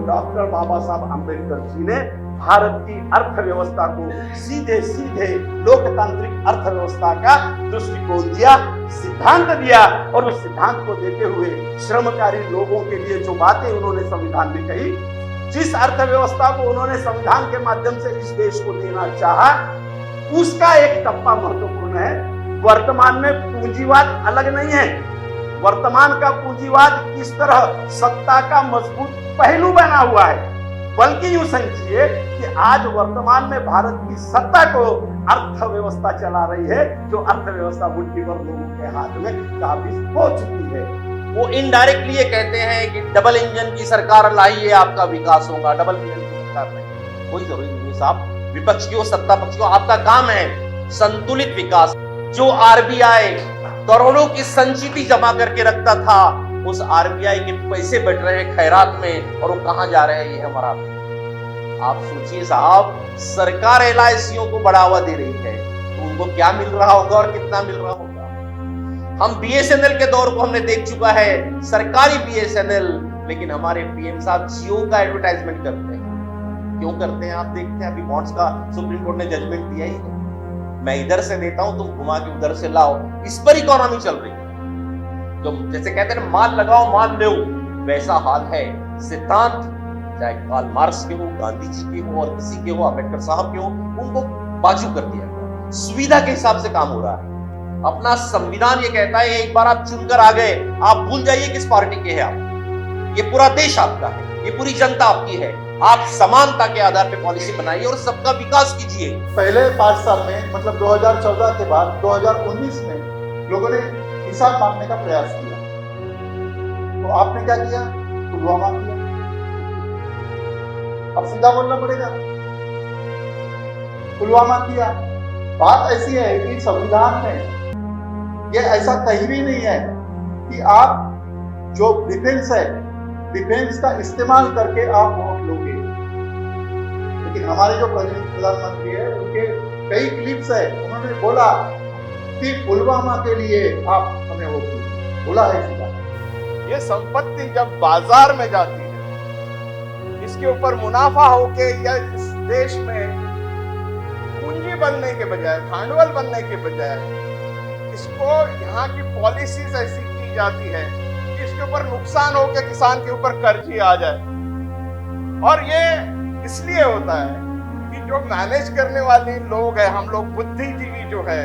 Doctor बाबा साहब अम्बेडकर जी ने भारत की अर्थव्यवस्था को सीधे सीधे लोकतांत्रिक अर्थव्यवस्था का दृष्टिकोण दिया, सिद्धांत दिया, और उस सिद्धांत को देते हुए श्रमकारी लोगों के लिए जो बातें उन्होंने संविधान में कही, जिस अर्थव्यवस्था को उन्होंने संविधान के माध्यम से इस देश को देना चाहा, उसका एक टप्पा महत्वपूर्ण है। वर्तमान में पूंजीवाद अलग नहीं है। वर्तमान का पूंजीवाद किस तरह सत्ता का मजबूत पहलू बना हुआ है, बल्कि यूं समझिए कि आज वर्तमान में भारत की सत्ता को अर्थव्यवस्था चला रही है, जो अर्थव्यवस्था मुट्ठी भर लोगों के हाथ में काबिज हो चुकी है। वो इनडायरेक्टली ये कहते हैं कि डबल इंजन की सरकार लाइए आपका विकास होगा। डबल इंजन की सरकार नहीं, कोई जरूरी नहीं साहब। विपक्ष की हो सत्ता पक्ष की हो, आपका काम है संतुलित विकास। जो आरबीआई करोड़ों की संचिति जमा करके रखता था, उस आरबीआई के पैसे बैठ रहे हैं खैरात में, और वो कहां जा रहे हैं ये हमारा। आप सोचिए साहब, सरकार एलआईसीओ को बढ़ावा दे रही है तो उनको क्या मिल रहा होगा और कितना मिल रहा होगा। हम बीएसएनएल के दौर को हमने देख चुका है, सरकारी बीएसएनएल, लेकिन हमारे पीएम साहब जियो का एडवर्टाइजमेंट करते हैं। क्यों करते हैं आप देखते हैं। अभी बॉन्ड्स का सुप्रीम कोर्ट ने जजमेंट दिया ही है, मैं इधर से देता हूं, तुम घुमा के उधर से लाओ। इस पर इकोनॉमी चल रही है। तो जैसे कहते हैं माल लगाओ माल लो, वैसा हाल है। सिद्धांत चाहे कार्ल मार्क्स के हो, गांधी जी के हो, और किसी के हो, अम्बेडकर साहब के हो, उनको बाजू कर दिया गया। सुविधा के हिसाब से काम हो रहा है। अपना संविधान ये कहता है एक बार आप चुनकर आ गए, आप भूल जाइए किस पार्टी के हैं आप। ये पूरा देश आपका है, ये पूरी जनता आपकी है। आप समानता के आधार पर पॉलिसी बनाइए और सबका विकास कीजिए। पहले 5 साल में, मतलब 2014 के बाद 2019 में लोगों ने हिसाब मांगने का प्रयास किया, तो आपने क्या किया? पुलवामा किया। अब सीधा बोलना पड़ेगा, पुलवामा किया। बात ऐसी है कि संविधान में ये ऐसा कहीं भी नहीं है कि आप जो डिफेंस है, डिफेंस का इस्तेमाल करके आप वोट लोगे। लेकिन हमारे जो प्रधानमंत्री है, उनके कई क्लिप्स है, उन्होंने बोला कि पुलवामा के लिए आप हमें वोट दीजिए, बोला है सीधा। ये संपत्ति जब बाजार में जाती है, इसके ऊपर मुनाफा होके या इस देश में पूंजी बनने के बजाय, भांडवल बनने के बजाय, इसको यहाँ की पॉलिसीज ऐसी की जाती है कि इसके ऊपर नुकसान हो के किसान के ऊपर कर्ज ही आ जाए। और ये इसलिए होता है कि जो मैनेज करने वाले लोग हैं, हम लोग बुद्धिजीवी जो है,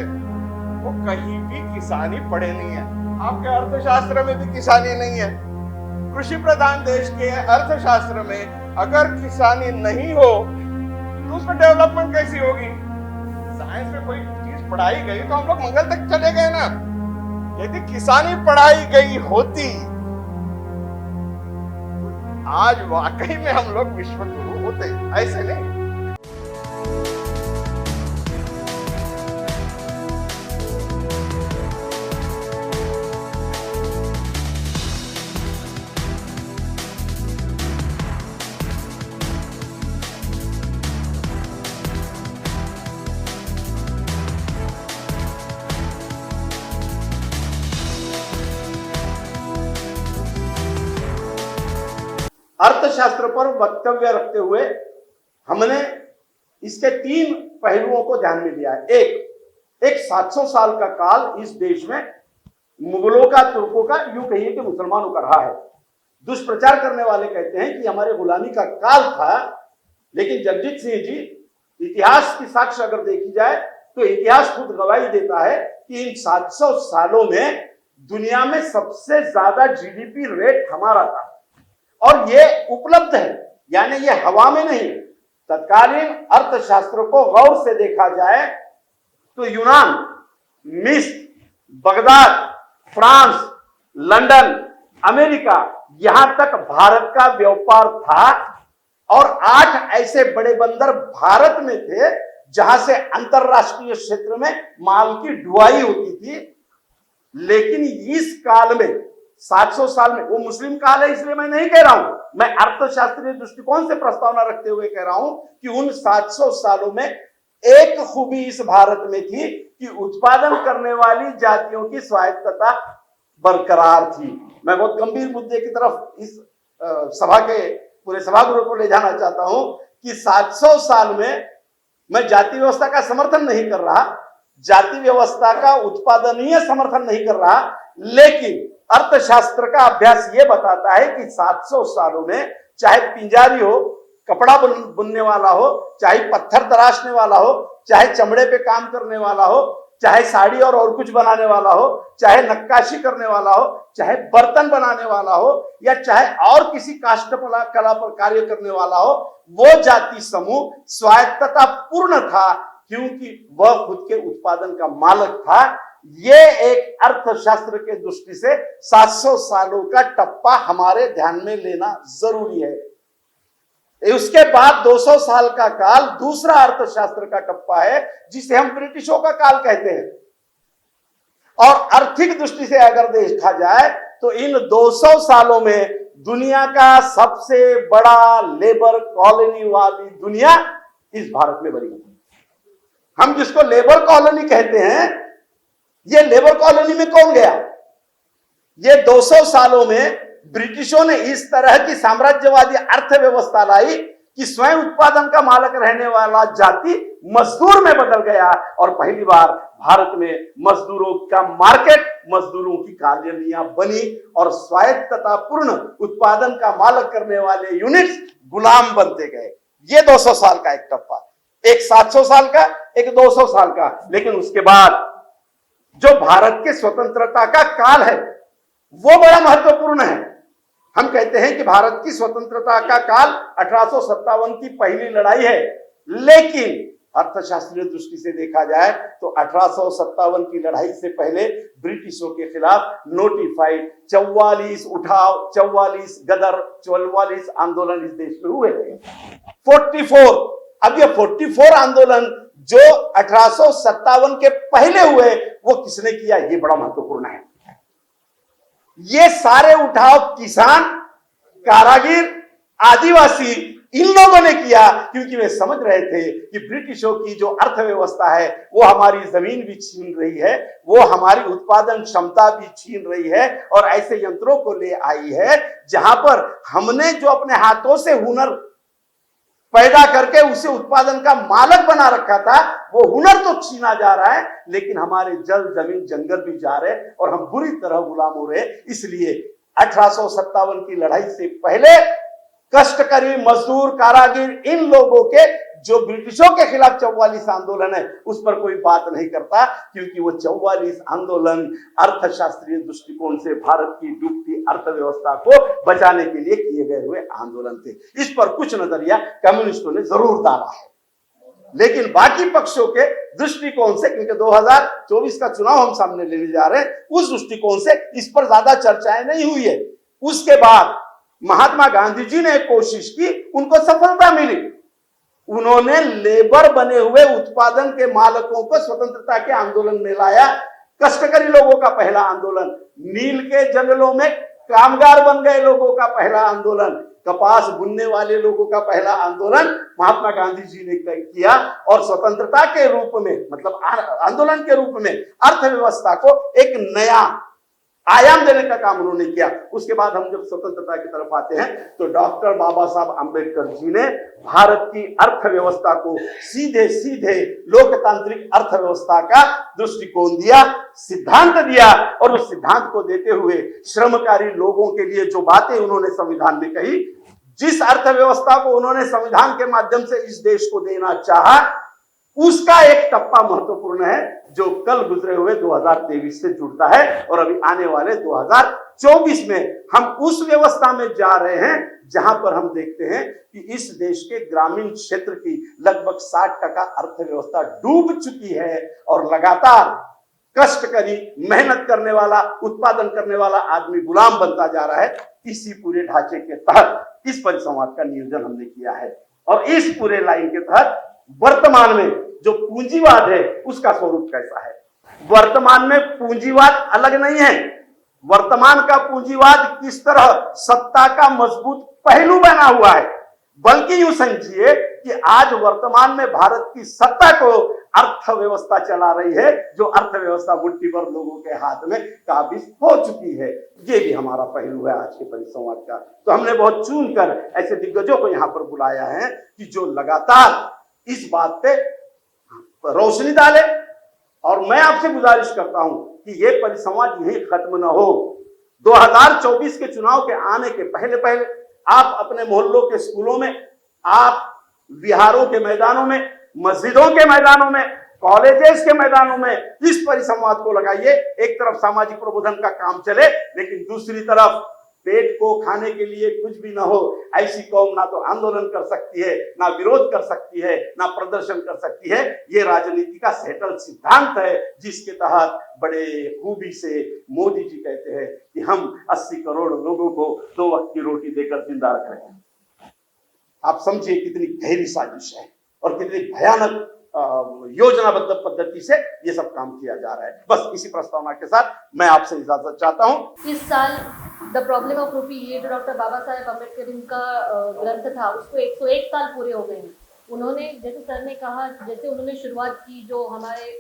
वो कहीं भी किसानी पढ़े नहीं है। आपके अर्थशास्त्र में भी किसानी नहीं है। कृषि प्रधान देश के अर्थशास्त्र में अगर किसानी नहीं हो तो उसमें डेवलपमेंट कैसी होगी? साइंस में कोई चीज पढ़ाई गई तो हम लोग मंगल तक चले गए ना। यदि किसानी पढ़ाई गई होती, आज वाकई में हम लोग विश्व गुरु होते। ऐसे नहीं। अर्थशास्त्र पर वक्तव्य रखते हुए हमने इसके 3 पहलुओं को ध्यान में लिया है। एक 700 साल का काल इस देश में मुगलों का, तुर्कों का, यूं कहिए कि मुसलमानों का रहा है। दुष्प्रचार करने वाले कहते हैं कि हमारे गुलामी का काल था, लेकिन जगजीत सिंह जी, इतिहास की साक्ष्य अगर देखी जाए तो इतिहास खुद गवाही देता है कि इन 700 सालों में दुनिया में सबसे ज्यादा जीडीपी रेट हमारा था, और ये उपलब्ध है, यानी ये हवा में नहीं। तत्कालीन अर्थशास्त्र को गौर से देखा जाए तो यूनान, मिस्र, बगदाद, फ्रांस, लंदन, अमेरिका, यहां तक भारत का व्यापार था, और 8 ऐसे बड़े बंदर भारत में थे जहां से अंतरराष्ट्रीय क्षेत्र में माल की ढुलाई होती थी। लेकिन इस काल में 700 साल में, वो मुस्लिम काल है इसलिए मैं नहीं कह रहा हूं, मैं अर्थशास्त्रीय दृष्टिकोण से प्रस्तावना रखते हुए कह रहा हूं कि उन 700 सालों में एक खूबी इस भारत में थी कि उत्पादन करने वाली जातियों की स्वायत्तता बरकरार थी। मैं बहुत गंभीर मुद्दे की तरफ इस सभा के पूरे सभागृह को ले जाना चाहता हूं कि 700 साल में मैं जाति व्यवस्था का समर्थन नहीं कर रहा, जाति व्यवस्था का उत्पादनीय समर्थन नहीं कर रहा, लेकिन अर्थशास्त्र का अभ्यास यह बताता है कि 700 सालों में चाहे पिंजारी हो, कपड़ा बुनने वाला हो, चाहे पत्थर तराशने वाला हो, चाहे चमड़े पे काम करने वाला हो, चाहे साड़ी और कुछ बनाने वाला हो, चाहे नक्काशी करने वाला हो, चाहे बर्तन बनाने वाला हो, या चाहे और किसी काष्ठकला कला पर कार्य करने वाला हो, वो जाति समूह स्वायत्तता पूर्ण था क्योंकि वह खुद के उत्पादन का मालिक था। ये एक अर्थशास्त्र के दृष्टि से 700 सालों का टप्पा हमारे ध्यान में लेना जरूरी है। उसके बाद 200 साल का काल दूसरा अर्थशास्त्र का टप्पा है जिसे हम ब्रिटिशों का काल कहते हैं। और आर्थिक दृष्टि से अगर देखा जाए तो इन 200 सालों में दुनिया का सबसे बड़ा लेबर कॉलोनी वाली दुनिया इस भारत में बनी। हम जिसको लेबर कॉलोनी कहते हैं, ये लेबर कॉलोनी में कौन गया? ये 200 सालों में ब्रिटिशों ने इस तरह की साम्राज्यवादी अर्थव्यवस्था लाई कि स्वयं उत्पादन का मालिक रहने वाला जाति मजदूर में बदल गया और पहली बार भारत में मजदूरों का मार्केट, मजदूरों की कॉलोनियां बनी और स्वायत्तता पूर्ण उत्पादन का मालिक करने वाले यूनिट्स गुलाम बनते गए। ये 200 साल का एक टप्पा, एक 700 साल का, एक 200 साल का। लेकिन उसके बाद जो भारत के स्वतंत्रता का काल है वो बड़ा महत्वपूर्ण है। हम कहते हैं कि भारत की स्वतंत्रता का काल 1857 की पहली लड़ाई है, लेकिन अर्थशास्त्रीय दृष्टि से देखा जाए तो 1857 की लड़ाई से पहले ब्रिटिशों के खिलाफ नोटिफाइड 44 उठाव, 44 गदर, 44 आंदोलन इस देश में हुए थे। 44, अब ये 44 आंदोलन जो 1857 के पहले हुए वो किसने किया, ये बड़ा महत्वपूर्ण है। ये सारे उठाव किसान, कारागिर, आदिवासी इन लोगों ने किया क्योंकि वे समझ रहे थे कि ब्रिटिशों की जो अर्थव्यवस्था है वो हमारी जमीन भी छीन रही है, वो हमारी उत्पादन क्षमता भी छीन रही है और ऐसे यंत्रों को ले आई है जहां पर हमने जो अपने हाथों से हुनर पैदा करके उसे उत्पादन का मालिक बना रखा था, वो हुनर तो छीना जा रहा है, लेकिन हमारे जल, जमीन, जंगल भी जा रहे हैं और हम बुरी तरह गुलाम हो रहे हैं। इसलिए 1857 की लड़ाई से पहले कष्टकरी, मजदूर, कारागिर, इन लोगों के जो ब्रिटिशों के खिलाफ 44 आंदोलन है उस पर कोई बात नहीं करता क्योंकि वो 44 आंदोलन अर्थशास्त्रीय दृष्टिकोण से भारत की डूबती अर्थव्यवस्था को बचाने के लिए किए गए हुए आंदोलन थे। इस पर कुछ नजरिया कम्युनिस्टों ने जरूर डाला है, लेकिन बाकी पक्षों के दृष्टिकोण से, क्योंकि 2024 का चुनाव हम सामने लेने जा रहे हैं, उस दृष्टिकोण से इस पर ज्यादा चर्चाएं नहीं हुई है। उसके बाद महात्मा गांधी जी ने कोशिश की, उनको सफलता मिली। उन्होंने लेबर बने हुए उत्पादन के मालिकों को स्वतंत्रता के आंदोलन में लाया। कष्टकरी लोगों का पहला आंदोलन, नील के जंगलों में कामगार बन गए लोगों का पहला आंदोलन, कपास बुनने वाले लोगों का पहला आंदोलन महात्मा गांधी जी ने किया और स्वतंत्रता के रूप में, मतलब आंदोलन के रूप में अर्थव्यवस्था को एक नया आयाम देने का काम उन्होंने किया। उसके बाद हम जब स्वतंत्रता की तरफ आते हैं तो डॉक्टर बाबा साहब अंबेडकर जी ने भारत की अर्थव्यवस्था को सीधे सीधे लोकतांत्रिक अर्थव्यवस्था का दृष्टिकोण दिया, सिद्धांत दिया, और उस सिद्धांत को देते हुए श्रमकारी लोगों के लिए जो बातें उन्होंने संविधान में कही, जिस अर्थव्यवस्था को उन्होंने संविधान के माध्यम से इस देश को देना चाहा, उसका एक टप्पा महत्वपूर्ण है जो कल गुजरे हुए 2023 से जुड़ता है और अभी आने वाले 2024 में हम उस व्यवस्था में जा रहे हैं जहां पर हम देखते हैं कि इस देश के ग्रामीण क्षेत्र की लगभग 60% अर्थव्यवस्था डूब चुकी है और लगातार कष्टकरी, मेहनत करने वाला, उत्पादन करने वाला आदमी गुलाम बनता जा रहा है। इसी पूरे ढांचे के तहत इस परिसंवाद का नियोजन हमने किया है और इस पूरे लाइन के तहत वर्तमान में जो पूंजीवाद है उसका स्वरूप कैसा है। वर्तमान में पूंजीवाद अलग नहीं है। वर्तमान का पूंजीवाद किस तरह सत्ता का मजबूत पहलू बना हुआ है। बल्कि यूं समझिए कि आज वर्तमान में भारत की सत्ता को अर्थव्यवस्था चला रही है, जो अर्थव्यवस्था मुट्ठी भर लोगों के हाथ में काबिज हो चुकी है। ये भी हमारा पहलू है आज के परिसंवाद का। तो हमने बहुत चुनकर ऐसे दिग्गजों को यहां पर बुलाया है कि जो लगातार इस बात पे रोशनी डाले। और मैं आपसे गुजारिश करता हूं कि ये परिसंवाद यही खत्म न हो। 2024 के चुनाव के आने के पहले पहले आप अपने मोहल्लों के स्कूलों में, आप विहारों के मैदानों में, मस्जिदों के मैदानों में, कॉलेजेस के मैदानों में इस परिसंवाद को लगाइए। एक तरफ सामाजिक प्रबोधन का काम चले, लेकिन दूसरी तरफ पेट को खाने के लिए कुछ भी ना हो, ऐसी कौम ना तो आंदोलन कर सकती है, ना विरोध कर सकती है, ना प्रदर्शन कर सकती है। ये राजनीति का सेटल सिद्धांत है, जिसके तहत बड़े खूबी से मोदी जी कहते हैं कि हम 80 करोड़ लोगों को 2 वक्त की रोटी देकर जिंदा रख रहे हैं। आप समझिए कितनी गहरी साजिश है और कितनी भयानक योजनाबद्ध पद्धति से ये सब काम किया जा रहा है। बस इसी प्रस्तावना के साथ मैं आपसे इजाजत चाहता हूं। इस साल द प्रॉब्लम ऑफ रूपी, ये जो डॉक्टर बाबा साहेब अम्बेडकर इनका ग्रंथ था, उसको 101 साल पूरे हो गए हैं। उन्होंने, जैसे सर ने कहा, जैसे उन्होंने शुरुआत की, जो हमारे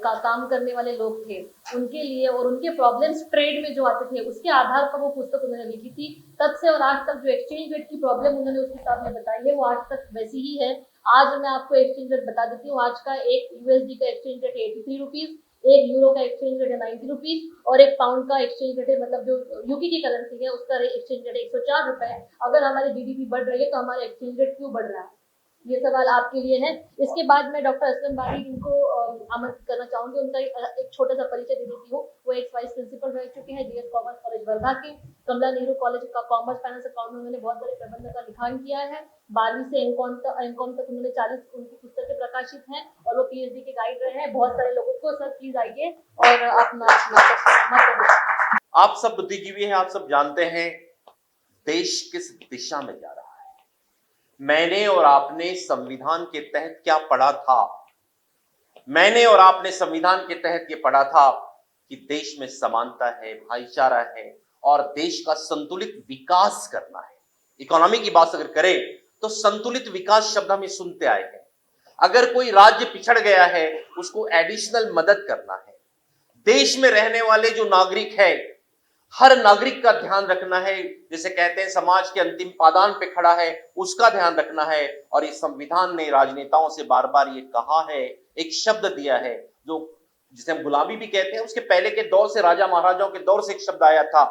काम करने वाले लोग थे उनके लिए और उनके प्रॉब्लम्स ट्रेड में जो आते थे, उसके आधार पर वो पुस्तक उन्होंने लिखी थी। तब से और आज तक जो एक्सचेंज रेट की प्रॉब्लम उन्होंने उस किताब में बताई है, वो आज तक वैसी ही है। आज मैं आपको एक्सचेंज रेट बता देती हूँ। आज का एक यूएसडी का एक्सचेंज रेट 83 रुपीज, एक यूरो का एक्सचेंज रेट है 90 रुपीज और एक पाउंड का एक्सचेंज रेट है, मतलब जो यूके की करेंसी है उसका एक्सचेंज रेट 104 रुपए। अगर हमारी जीडीपी बढ़ रही है तो हमारा एक्सचेंज रेट क्यों बढ़ रहा है? ये सवाल आपके लिए है। इसके बाद मैं डॉक्टर असलम बारी इनको आमंत्रित करना चाहूंगी। उनका एक छोटा सा परिचय दे देती हूँ। वो एक वाइस प्रिंसिपल रह चुके हैं डीएस कॉमर्स कॉलेज वर्धा के। कमला नेहरू कॉलेज का कॉमर्स फाइनेंस अकाउंट में उन्होंने बहुत सारे प्रबंध का लिखान किया है। 12वीं से एमकॉम तक उन्होंने 40 उनकी पुस्तकें प्रकाशित हैं और वो पीएचडी के गाइड रहे हैं बहुत सारे लोगों को। सर प्लीज आइए और अपना आप सब बुद्धिजीवी हैं, आप सब जानते हैं देश किस दिशा में जा रहा है। मैंने और आपने संविधान के तहत क्या पढ़ा था? मैंने और आपने संविधान के तहत ये पढ़ा था कि देश में समानता है, भाईचारा है और देश का संतुलित विकास करना है। इकोनॉमी की बात अगर करें तो संतुलित विकास शब्द हम सुनते आए हैं। अगर कोई राज्य पिछड़ गया है उसको एडिशनल मदद करना है। देश में रहने वाले जो नागरिक है, हर नागरिक का ध्यान रखना है। जैसे कहते हैं समाज के अंतिम पादान पे खड़ा है, उसका ध्यान रखना है। और इस संविधान ने राजनेताओं से बार बार ये कहा है, एक शब्द दिया है जो जिसे हम गुलामी भी कहते हैं। उसके पहले के दौर से, राजा महाराजाओं के दौर से एक शब्द आया था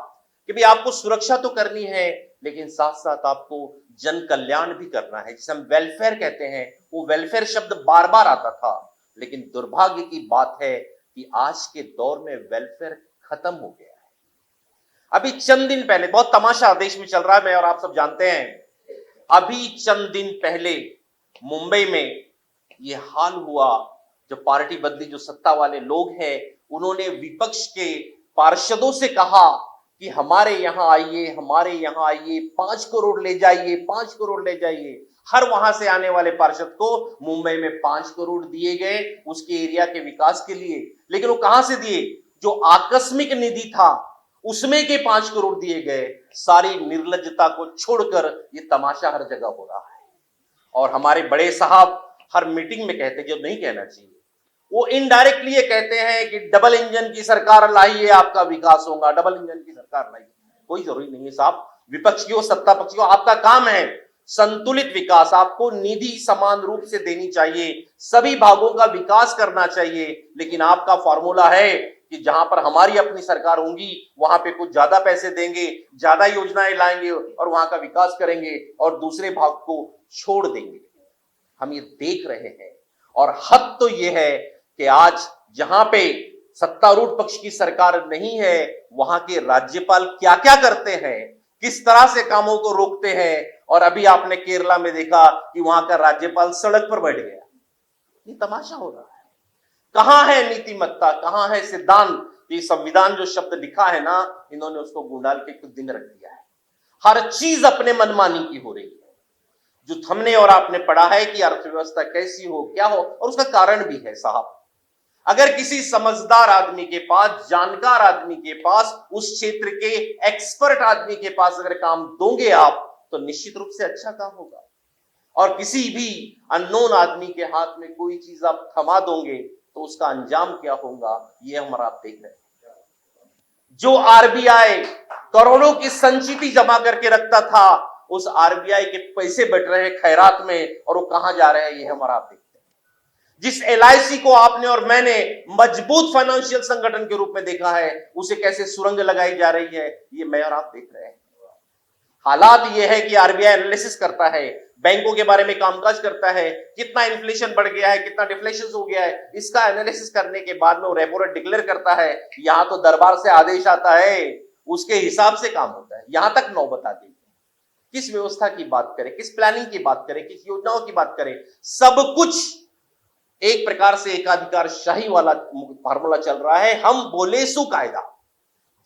कि भाई आपको सुरक्षा तो करनी है, लेकिन साथ साथ आपको जन कल्याण भी करना है, जिसे हम वेलफेयर कहते हैं। वो वेलफेयर शब्द बार बार आता था, लेकिन दुर्भाग्य की बात है कि आज के दौर में वेलफेयर खत्म हो गया है। अभी चंद दिन पहले, बहुत तमाशा देश में चल रहा है, मैं और आप सब जानते हैं। अभी चंद दिन पहले मुंबई में ये हाल हुआ, जो पार्टी बदली जो सत्ता वाले लोग हैं उन्होंने विपक्ष के पार्षदों से कहा कि हमारे यहां आइए, हमारे यहां आइए, 5 करोड़ ले जाइए, 5 करोड़ ले जाइए। हर वहां से आने वाले पार्षद को मुंबई में 5 करोड़ दिए गए उसके एरिया के विकास के लिए। लेकिन वो कहां से दिए? जो आकस्मिक निधि था उसमें के 5 करोड़ दिए गए। सारी निर्लज्जता को छोड़कर ये तमाशा हर जगह हो रहा है। और हमारे बड़े साहब हर मीटिंग में कहते, जो नहीं कहना चाहिए, वो इनडायरेक्टली ये कहते हैं कि डबल इंजन की सरकार लाइए आपका विकास होगा, डबल इंजन की सरकार लाइए। कोई जरूरी नहीं है साहब, विपक्ष की हो सत्ता पक्ष की हो, आपका काम है संतुलित विकास। आपको निधि समान रूप से देनी चाहिए, सभी भागों का विकास करना चाहिए। लेकिन आपका फॉर्मूला है कि जहां पर हमारी अपनी सरकार होगी वहां पे कुछ ज्यादा पैसे देंगे, ज्यादा योजनाएं लाएंगे और वहां का विकास करेंगे और दूसरे भाग को छोड़ देंगे। हम ये देख रहे हैं। और हद तो ये है कि आज जहां पे सत्तारूढ़ पक्ष की सरकार नहीं है, वहां के राज्यपाल क्या क्या करते हैं, किस तरह से कामों को रोकते हैं। और अभी आपने केरला में देखा कि वहां का राज्यपाल सड़क पर बैठ गया। ये तमाशा हो रहा है। कहां है नीतिमत्ता, कहां है सिद्धांत? ये संविधान जो शब्द लिखा है ना, इन्होंने उसको गुंडाल के कुछ दिन रख दिया है। हर चीज अपने मनमानी की हो रही है। जो हमने और आपने पढ़ा है कि अर्थव्यवस्था कैसी हो, क्या हो, और उसका कारण भी है साहब। अगर किसी समझदार आदमी के पास, जानकार आदमी के पास, उस क्षेत्र के एक्सपर्ट आदमी के पास अगर काम दोगे आप, तो निश्चित रूप से अच्छा काम होगा। और किसी भी अननोन आदमी के हाथ में कोई चीज आप थमा दोगे तो उसका अंजाम क्या होगा, ये हमारा आप देख रहे हैं। जो आरबीआई करोड़ों की संचिति जमा करके रखता था, उस आरबीआई के पैसे बट रहे हैं खैरात में, और वो कहां जा रहे हैं, ये हमारा आप देखते हैं। जिस एलआईसी को आपने और मैंने मजबूत फाइनेंशियल संगठन के रूप में देखा है, उसे कैसे सुरंग लगाई जा रही है, ये मैं और आप देख रहे हैं। हालात ये है कि आरबीआई एनालिसिस करता है, बैंकों के बारे में कामकाज करता है, कितना इन्फ्लेशन बढ़ गया है, कितना डिफ्लेशन हो गया है, इसका एनालिसिस करने के बाद में वो रेपो रेट डिक्लेयर करता है। यहां तो दरबार से आदेश आता है, उसके हिसाब से काम होता है। यहां तक नौबत आ गई। किस व्यवस्था की बात करें, किस प्लानिंग की बात करें, किस योजनाओं की बात करें, सब कुछ एक प्रकार से एकाधिकारशाही वाला फार्मूला चल रहा है। हम बोले सो कायदा,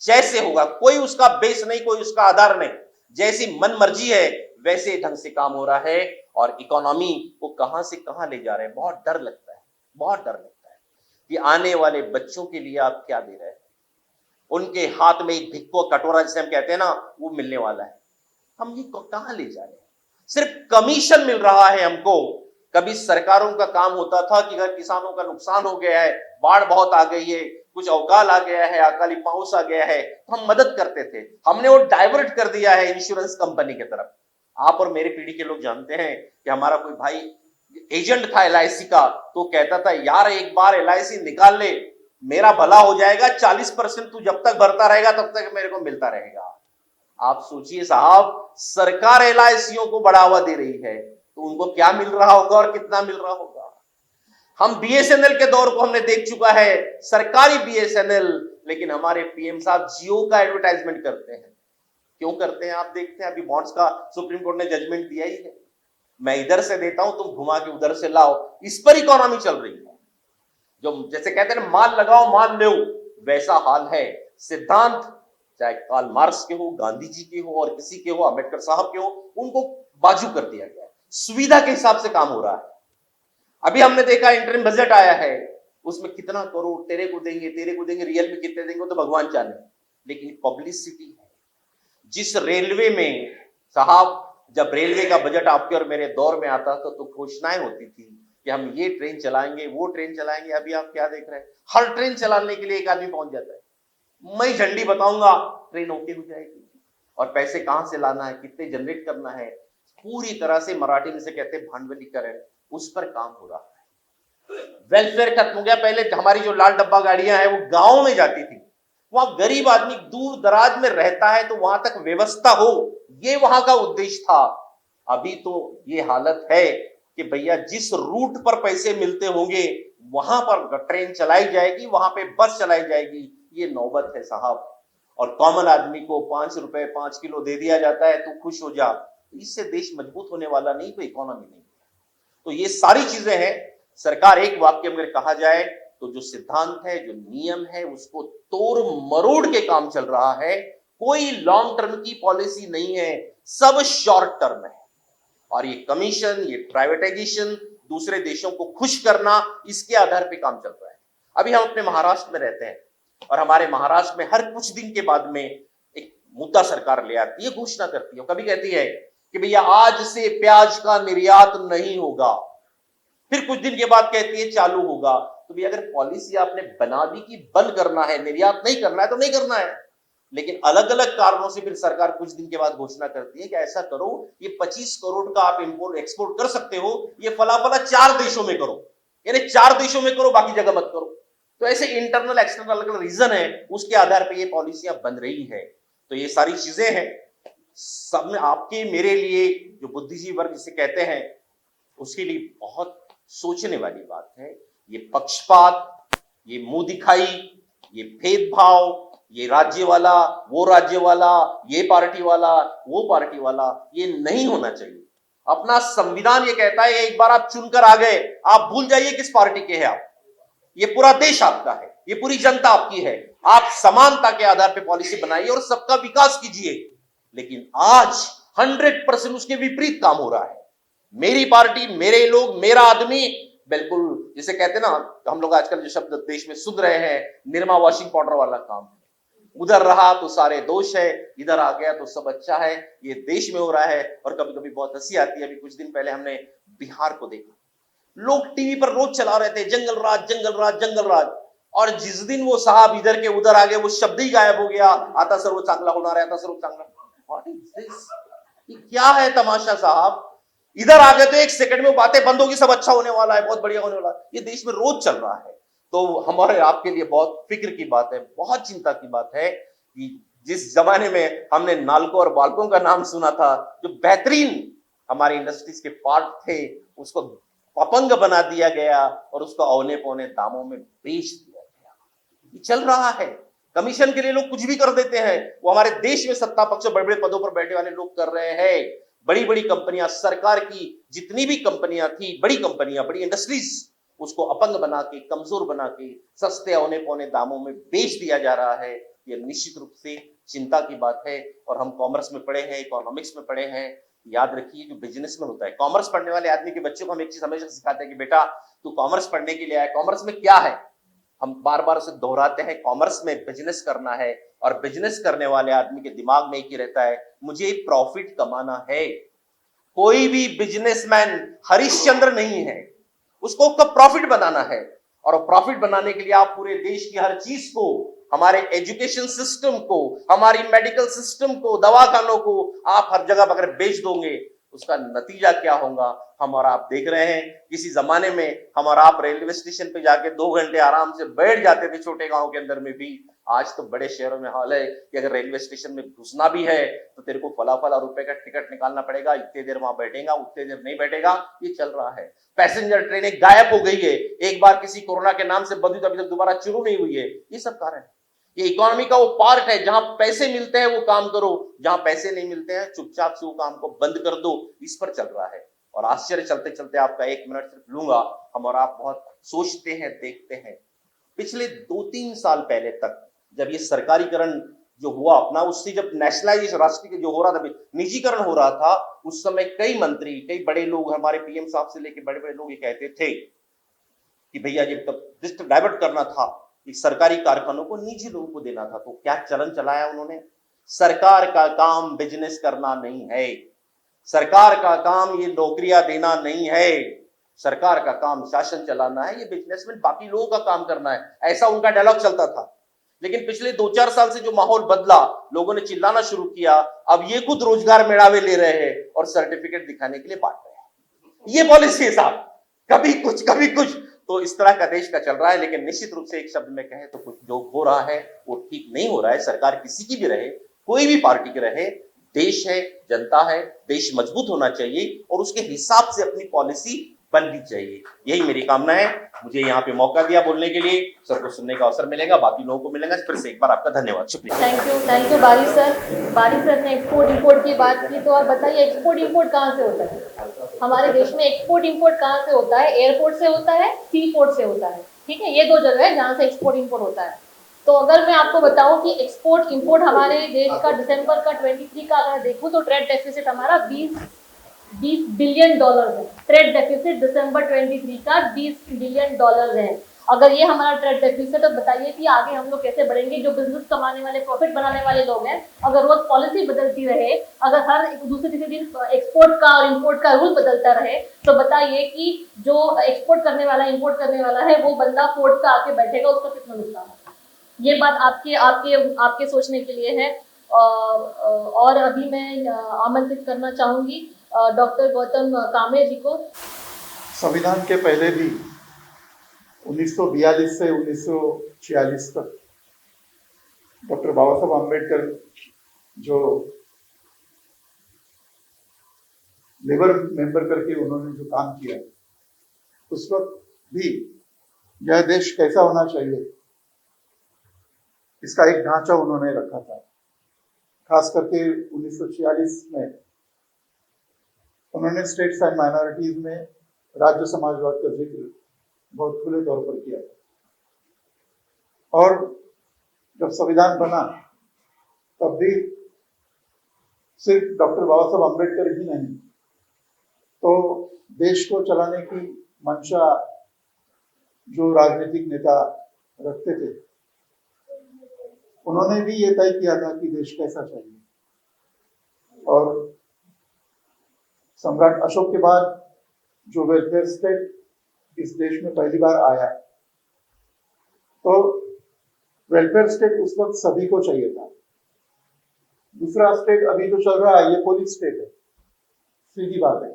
जैसे होगा, कोई उसका बेस नहीं, कोई उसका आधार नहीं, जैसी मन मर्जी है वैसे ढंग से काम हो रहा है। और इकोनॉमी को कहां से कहां ले जा रहे हैं, बहुत डर लगता है, बहुत डर लगता है कि आने वाले बच्चों के लिए आप क्या दे रहे हैं। उनके हाथ में एक भिक्को कटोरा जिसे हम कहते हैं ना, वो मिलने वाला है। हम ये कहां ले जा रहे हैं, सिर्फ कमीशन मिल रहा है हमको। कभी सरकारों का काम होता था कि अगर किसानों का नुकसान हो गया है, बाढ़ बहुत आ गई है, कुछ अवकाल आ गया है, अकाली पाउस आ गया है, तो हम मदद करते थे। हमने वो डाइवर्ट कर दिया है इंश्योरेंस कंपनी की तरफ। आप और मेरे पीढ़ी के लोग जानते हैं कि हमारा कोई भाई एजेंट था एलआईसी का, तो कहता था यार एक बार एलआईसी निकाल ले, मेरा भला हो जाएगा, 40% तू जब तक भरता रहेगा तब तक मेरे को मिलता रहेगा। आप सोचिए साहब, सरकार एलआईसीओं को बढ़ावा दे रही है तो उनको क्या मिल रहा होगा और कितना मिल रहा होगा। हम बीएसएनएल के दौर को हमने देख चुका है, सरकारी बीएसएनएल, लेकिन हमारे पीएम साहब जियो का एडवर्टाइजमेंट करते हैं। क्यों करते हैं आप देखते हैं। अभी बॉन्ड्स का सुप्रीम कोर्ट ने जजमेंट दिया ही है, मैं इधर से देता हूं, तुम घुमा के उधर से लाओ। इस पर इकोनॉमी चल रही है। जो जैसे कहते हैं ना, माल लगाओ माल लो, वैसा हाल है। सिद्धांत चाहे कार्ल मार्क्स के हो, गांधी जी के हो, और किसी के हो, अम्बेडकर साहब के हो, उनको बाजू कर दिया गया है। सुविधा के हिसाब से काम हो रहा है। अभी हमने देखा इंटरिम बजट आया है, उसमें कितना करोड़ तेरे को देंगे, तेरे को देंगे, रियल में कितने देंगे तो भगवान जाने। लेकिन पब्लिसिटी है। जिस रेलवे में साहब, जब रेलवे का बजट आपके और मेरे दौर में आता था तो घोषणाएं होती थी कि हम ये ट्रेन चलाएंगे, वो ट्रेन चलाएंगे। अभी आप क्या देख रहे हैं, हर ट्रेन चलाने के लिए एक आदमी पहुंच जाता है। मैं झंडी बताऊंगा, ट्रेन ओके हो जाएगी। और पैसे कहां से लाना है, कितने जनरेट करना है, पूरी तरह से मराठी में से कहते हैं भांडवलीकरण, उस पर काम हो रहा है। वेलफेयर खत्म हो गया। पहले हमारी जो लाल डब्बा गाड़ियां हैं वो गांव में जाती थी, वहां गरीब आदमी दूर दराज में रहता है तो वहां तक व्यवस्था हो, ये वहां का उद्देश्य था। अभी तो ये हालत है कि भैया जिस रूट पर पैसे मिलते होंगे वहां पर ट्रेन चलाई जाएगी, वहां पे बस चलाई जाएगी। ये नौबत है साहब। और कॉमन आदमी को 5 रुपए 5 किलो दे दिया जाता है तो खुश हो जा। इससे देश मजबूत होने वाला नहीं, कोई इकोनॉमी नहीं। तो ये सारी चीजें हैं। सरकार एक वाक्य में कहा जाए तो जो सिद्धांत है, जो नियम है, उसको तोड़ मरोड़ के काम चल रहा है। कोई लॉन्ग टर्म की पॉलिसी नहीं है, सब शॉर्ट टर्म है। और ये कमीशन, ये प्राइवेटाइजेशन, दूसरे देशों को खुश करना, इसके आधार पे काम चल रहा है। अभी हम अपने महाराष्ट्र में रहते हैं और हमारे महाराष्ट्र में हर कुछ दिन के बाद में एक मुद्दा सरकार ले आती है, घोषणा करती है। कभी कहती है कि भैया आज से प्याज का निर्यात नहीं होगा, फिर कुछ दिन के बाद कहती है चालू होगा। तो भैया अगर पॉलिसी आपने बना दी कि बंद करना है, निर्यात नहीं करना है तो नहीं करना है। लेकिन अलग अलग कारणों से फिर सरकार कुछ दिन के बाद घोषणा करती है कि ऐसा करो, ये 25 करोड़ का आप इंपोर्ट एक्सपोर्ट कर सकते हो, ये फला फला 4 देशों में करो, यानी 4 देशों में करो, बाकी जगह मत करो। तो ऐसे इंटरनल एक्सटर्नल अलग अलग रीजन है, उसके आधार पर ये पॉलिसियां बन रही है। तो ये सारी चीजें हैं, सब में आपके मेरे लिए, जो बुद्धिजीवी वर्ग जिसे कहते हैं, उसके लिए बहुत सोचने वाली बात है। ये पक्षपात, ये मुंह दिखाई, ये भेदभाव, ये राज्य वाला, वो राज्य वाला, ये पार्टी वाला, वो पार्टी वाला, ये नहीं होना चाहिए। अपना संविधान ये कहता है एक बार आप चुनकर आ गए, आप भूल जाइए किस पार्टी के हैं आप। ये पूरा देश आपका है, ये पूरी जनता आपकी है। आप समानता के आधार पर पॉलिसी बनाइए और सबका विकास कीजिए। लेकिन आज 100% उसके विपरीत काम हो रहा है। मेरी पार्टी, मेरे लोग, मेरा आदमी, बिल्कुल जिसे कहते हैं ना, हम लोग आजकल जो शब्द देश में सुन रहे हैं, निरमा वॉशिंग पाउडर वाला काम है। उधर रहा तो सारे दोष है, इधर आ गया तो सब अच्छा है। ये देश में हो रहा है। और कभी कभी बहुत हंसी आती है। अभी कुछ दिन पहले हमने बिहार को देखा, लोग टीवी पर रोज चला रहे थे जंगल राज जंगल राज जंगल राज, और जिस दिन वो साहब इधर के उधर आ गए वो शब्द ही गायब हो गया, आता सर्व चांगला होणार है, आता सर्व चांगला। What is this? ये क्या है तमाशा साहब? इधर आ गए तो एक सेकंड में बातें बंद होगी, सब अच्छा होने वाला है, बहुत बढ़िया होने वाला है। ये देश में रोज चल रहा है। तो हमारे आपके लिए बहुत फिक्र की बात है, बहुत चिंता की बात है कि जिस जमाने में हमने नालकों और बालकों का नाम सुना था, जो बेहतरीन हमारी इंडस्ट्रीज के पार्ट थे, उसको अपंग बना दिया गया और उसको औने पौने दामों में बेच दिया गया। ये चल रहा है। कमीशन के लिए लोग कुछ भी कर देते हैं। वो हमारे देश में सत्ता पक्ष बड़े बड़े पदों पर बैठे वाले लोग कर रहे हैं। बड़ी बड़ी कंपनियां, सरकार की जितनी भी कंपनियां थी, बड़ी कंपनियां, बड़ी इंडस्ट्रीज, उसको अपंग बना के, कमजोर बना के, सस्ते औने पौने दामों में बेच दिया जा रहा है। ये निश्चित रूप से चिंता की बात है। और हम कॉमर्स में पढ़े हैं, इकोनॉमिक्स में पढ़े हैं, याद रखिए जो बिजनेस में होता है, कॉमर्स पढ़ने वाले आदमी के बच्चों को हम एक चीज हमेशा सिखाते हैं कि बेटा तू कॉमर्स पढ़ने के लिए आया, कॉमर्स में क्या है? हम बार बार उसे दोहराते हैं, कॉमर्स में बिजनेस करना है। और बिजनेस करने वाले आदमी के दिमाग में एक ही रहता है, मुझे प्रॉफिट कमाना है। कोई भी बिजनेसमैन हरिश्चंद्र नहीं है, उसको प्रॉफिट बनाना है। और प्रॉफिट बनाने के लिए आप पूरे देश की हर चीज को, हमारे एजुकेशन सिस्टम को, हमारी मेडिकल सिस्टम को, दवाखानों को आप हर जगह अगर बेच दोगे, उसका नतीजा क्या होगा हम और आप देख रहे हैं। किसी जमाने में हम और आप रेलवे स्टेशन पे जाके 2 घंटे आराम से बैठ जाते थे, छोटे गांव के अंदर में भी। आज तो बड़े शहरों में हाल है कि अगर रेलवे स्टेशन में घुसना भी है तो तेरे को फला रुपए का टिकट निकालना पड़ेगा, इतने देर वहां बैठेगा, उतने देर नहीं बैठेगा। ये चल रहा है। पैसेंजर ट्रेनें गायब हो गई है, एक बार किसी कोरोना के नाम से बंद, अभी तक दोबारा शुरू नहीं हुई है। ये सब कारण है। ये इकोनॉमी का वो पार्ट है, जहां पैसे मिलते हैं वो काम करो, जहां पैसे नहीं मिलते हैं चुपचाप से वो काम को बंद कर दो। इस पर चल रहा है। और आश्चर्य चलते चलते आपका 1 मिनट सिर्फ लूंगा। हम और आप बहुत सोचते हैं, देखते हैं, पिछले 2-3 साल पहले तक जब ये सरकारीकरण जो हुआ अपना, उससे जब नेशनलाइजेशन, राष्ट्रीय जो हो रहा था, निजीकरण हो रहा था, उस समय कई मंत्री, कई बड़े लोग, हमारे पीएम साहब से लेके बड़े बड़े लोग ये कहते थे कि भैया जब डाइवर्ट करना था, सरकारी कारखानों को निजी लोगों को देना था। तो क्या चलन चलाया उन्होंने? सरकार का काम बिजनेस करना नहीं है, सरकार का काम ये नौकरियां देना नहीं है, सरकार का काम शासन चलाना है, ये बिजनेसमैन बाकी लोगों का काम करना है। ऐसा उनका डायलॉग चलता था। लेकिन पिछले 2-4 साल से जो माहौल बदला, लोगों ने चिल्लाना शुरू किया, अब ये खुद रोजगार मेड़ावे ले रहे हैं और सर्टिफिकेट दिखाने के लिए बांट रहे हैं। ये पॉलिसी है साहब, कभी कुछ कभी कुछ। तो इस तरह का देश का चल रहा है। लेकिन निश्चित रूप से एक शब्द में कहें तो कुछ जो हो रहा है वो ठीक नहीं हो रहा है। सरकार किसी की भी रहे, कोई भी पार्टी की रहे, देश है, जनता है, देश मजबूत होना चाहिए और उसके हिसाब से अपनी पॉलिसी बननी चाहिए। यही मेरी कामना है। मुझे यहाँ पे मौका दिया बोलने के लिए, सबको सुनने का अवसर मिलेगा, बाकी लोगों को मिलेगा। फिर से एक बार आपका धन्यवाद, शुक्रिया। थैंक यू बारिश सर। बारिश सर ने एक्सपोर्ट इंपोर्ट की बात की, तो आप बताइए एक्सपोर्ट इंपोर्ट कहाँ से होता है? हमारे देश में एक्सपोर्ट इंपोर्ट कहाँ से होता है? एयरपोर्ट से होता है, सी पोर्ट से होता है। ठीक है, ये 2 जगह है जहाँ से एक्सपोर्ट इंपोर्ट होता है। तो अगर मैं आपको बताऊं कि एक्सपोर्ट इंपोर्ट हमारे देश का दिसंबर का 23 का अगर देखूं तो ट्रेड डेफिसिट हमारा 20 बिलियन डॉलर है। ट्रेड डेफिसिट दिसंबर 23 का 20 बिलियन डॉलर है। अगर ये हमारा ट्रेड डेफिसिट है तो बताइए कि आगे हम लोग कैसे बढ़ेंगे? जो बिजनेस कमाने वाले, प्रॉफिट बनाने वाले लोग हैं, अगर रोज पॉलिसी बदलती रहे, अगर हर दूसरे तीसरे दिन एक्सपोर्ट का और इंपोर्ट का रूल बदलता रहे, तो बताइए कि जो एक्सपोर्ट करने वाला, इंपोर्ट करने वाला है, वो बंदा पोर्ट पे आके बैठेगा, उसका कितना नुकसान होगा? ये बात आपके सोचने के लिए है। और अभी मैं आमंत्रित करना चाहूंगी डॉक्टर गौतम कामरे जी को। संविधान के पहले भी 1942 से 1946 तक डॉक्टर बाबा साहब अम्बेडकर जो लेबर मेंबर करके उन्होंने जो काम किया, उस वक्त भी यह देश कैसा होना चाहिए इसका एक ढांचा उन्होंने रखा था। खास करके 1946 में उन्होंने स्टेट्स एंड माइनॉरिटीज में राज्य समाजवाद का जिक्र बहुत खुले तौर पर किया। और जब संविधान बना तब भी सिर्फ डॉक्टर बाबा साहब अम्बेडकर ही नहीं, तो देश को चलाने की मंशा जो राजनीतिक नेता रखते थे, उन्होंने भी ये तय किया था कि देश कैसा चाहिए। और सम्राट अशोक के बाद जो वेलफेयर स्टेट इस देश में पहली बार आया, तो वेलफेयर स्टेट उस वक्त सभी को चाहिए था। दूसरा स्टेट अभी जो चल रहा है ये पुलिस स्टेट है, सीधी बात है।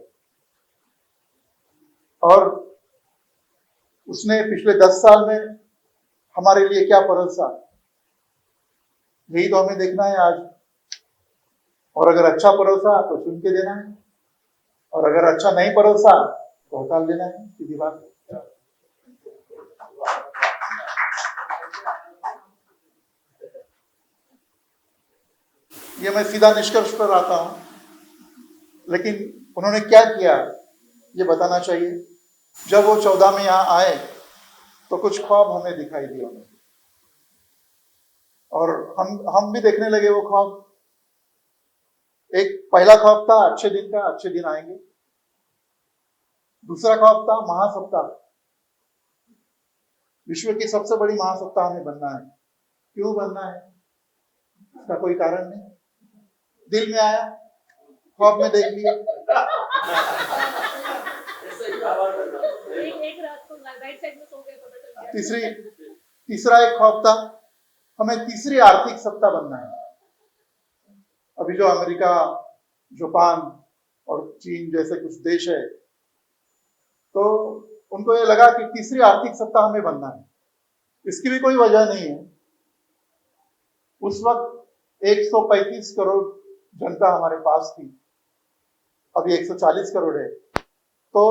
और उसने पिछले 10 साल में हमारे लिए क्या परोसा, यही तो हमें देखना है आज। और अगर अच्छा परोसा तो चुन के देना है, और अगर अच्छा नहीं परोसा तो हटाल देना है, सीधी बात है। ये मैं सीधा निष्कर्ष पर आता हूं, लेकिन उन्होंने क्या किया ये बताना चाहिए। जब वो 14 में यहाँ आए तो कुछ ख्वाब हमें दिखाई दिए उन्हें, और हम भी देखने लगे वो ख्वाब। एक पहला ख्वाब था अच्छे दिन का, अच्छे दिन आएंगे। दूसरा ख्वाब था महासत्ता, विश्व की सबसे बड़ी महासत्ता हमें बनना है। क्यों बनना है इसका कोई कारण नहीं, दिल में आया, ख्वाब में देख लिया। एक रात को राइट साइड में सो गए, पता चल गया। तीसरा एक ख्वाब था, हमें तीसरी आर्थिक सत्ता बनना है। अभी जो अमेरिका, जापान और चीन जैसे कुछ देश है, तो उनको ये लगा कि तीसरी आर्थिक सत्ता हमें बनना है। इसकी भी कोई वजह नहीं है। उस वक्त 135 करोड़ जनता हमारे पास थी, अभी 140 करोड़ है। तो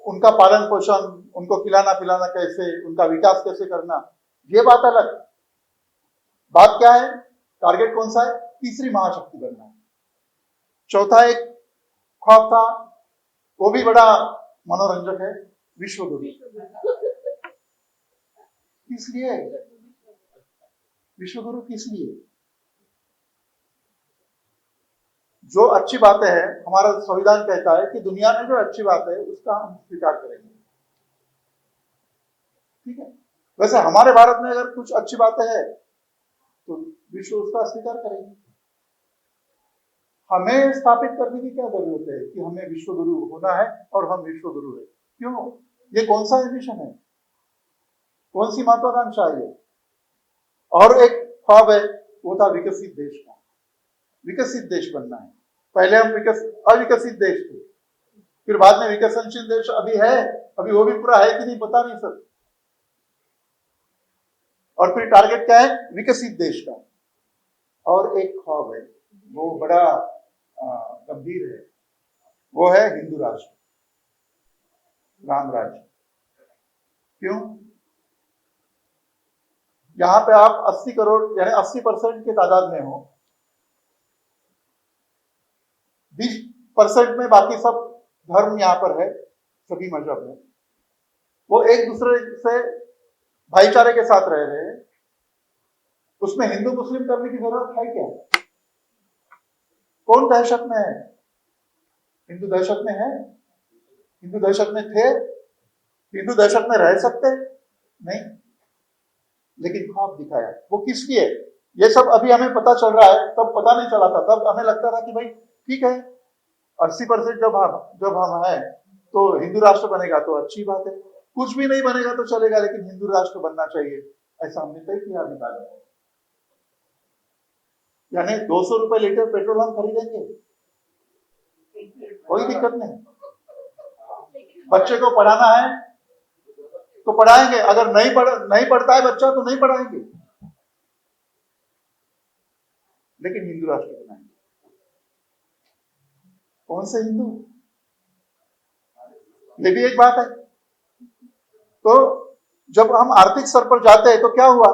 उनका पालन पोषण, उनको खिलाना पिलाना कैसे, उनका विकास कैसे करना, ये बात अलग। बात क्या है, टारगेट कौन सा है, तीसरी महाशक्ति बनना है। चौथा एक ख्वाब था, वो भी बड़ा मनोरंजक है, विश्व गुरु। किस लिए विश्व गुरु, किस लिए? जो अच्छी बातें हैं, हमारा संविधान कहता है कि दुनिया में जो अच्छी बात है उसका हम स्वीकार करेंगे, ठीक है। वैसे हमारे भारत में अगर कुछ अच्छी बातें हैं तो विश्व उसका स्वीकार करेंगे। हमें स्थापित करने की क्या जरूरत है कि हमें विश्व गुरु होना है और हम विश्व गुरु है? क्यों? ये कौन सा एम्बिशन है, कौन सी महत्वाकांक्षा है? और एक ख्वाब है, वो था विकसित देश का। विकसित देश बनना है। पहले हम अविकसित देश थे, फिर बाद में विकसनशील देश अभी है, अभी वो भी पूरा है कि नहीं पता नहीं सर। और फिर टारगेट क्या है, विकसित देश का। और एक ख्वाब है, वो बड़ा गंभीर है, वो है हिंदू राष्ट्र, राम राज्य। क्यों? यहां पे आप 80 करोड़ यानी 80% की तादाद में हो, 20% में बाकी सब धर्म यहाँ पर है, सभी मजहब है, वो एक दूसरे से भाईचारे के साथ रह रहे हैं। उसमें हिंदू मुस्लिम करने की जरूरत है क्या? कौन दहशत में है? हिंदू दहशत में है? हिंदू दहशत में थे? हिंदू दहशत में रह सकते नहीं, लेकिन ख्वाब दिखाया। वो किस लिए? ये सब अभी हमें पता चल रहा है, तब पता नहीं चला था। तब हमें लगता था कि भाई ठीक है, 80% जब हम हैं तो हिंदू राष्ट्र बनेगा तो अच्छी बात है, कुछ भी नहीं बनेगा तो चलेगा, लेकिन हिंदू राष्ट्र बनना चाहिए, ऐसा हमने तय किया अभी बाद में। यानी 200 रुपए लीटर पेट्रोल हम खरीदेंगे, कोई दिक्कत नहीं। बच्चे को पढ़ाना है तो पढ़ाएंगे, अगर नहीं पढ़ता है बच्चा तो नहीं पढ़ाएंगे, लेकिन हिंदू राष्ट्र बनाएंगे। कौन से हिंदू? ये भी एक बात है। तो जब हम आर्थिक स्तर पर जाते हैं तो क्या हुआ,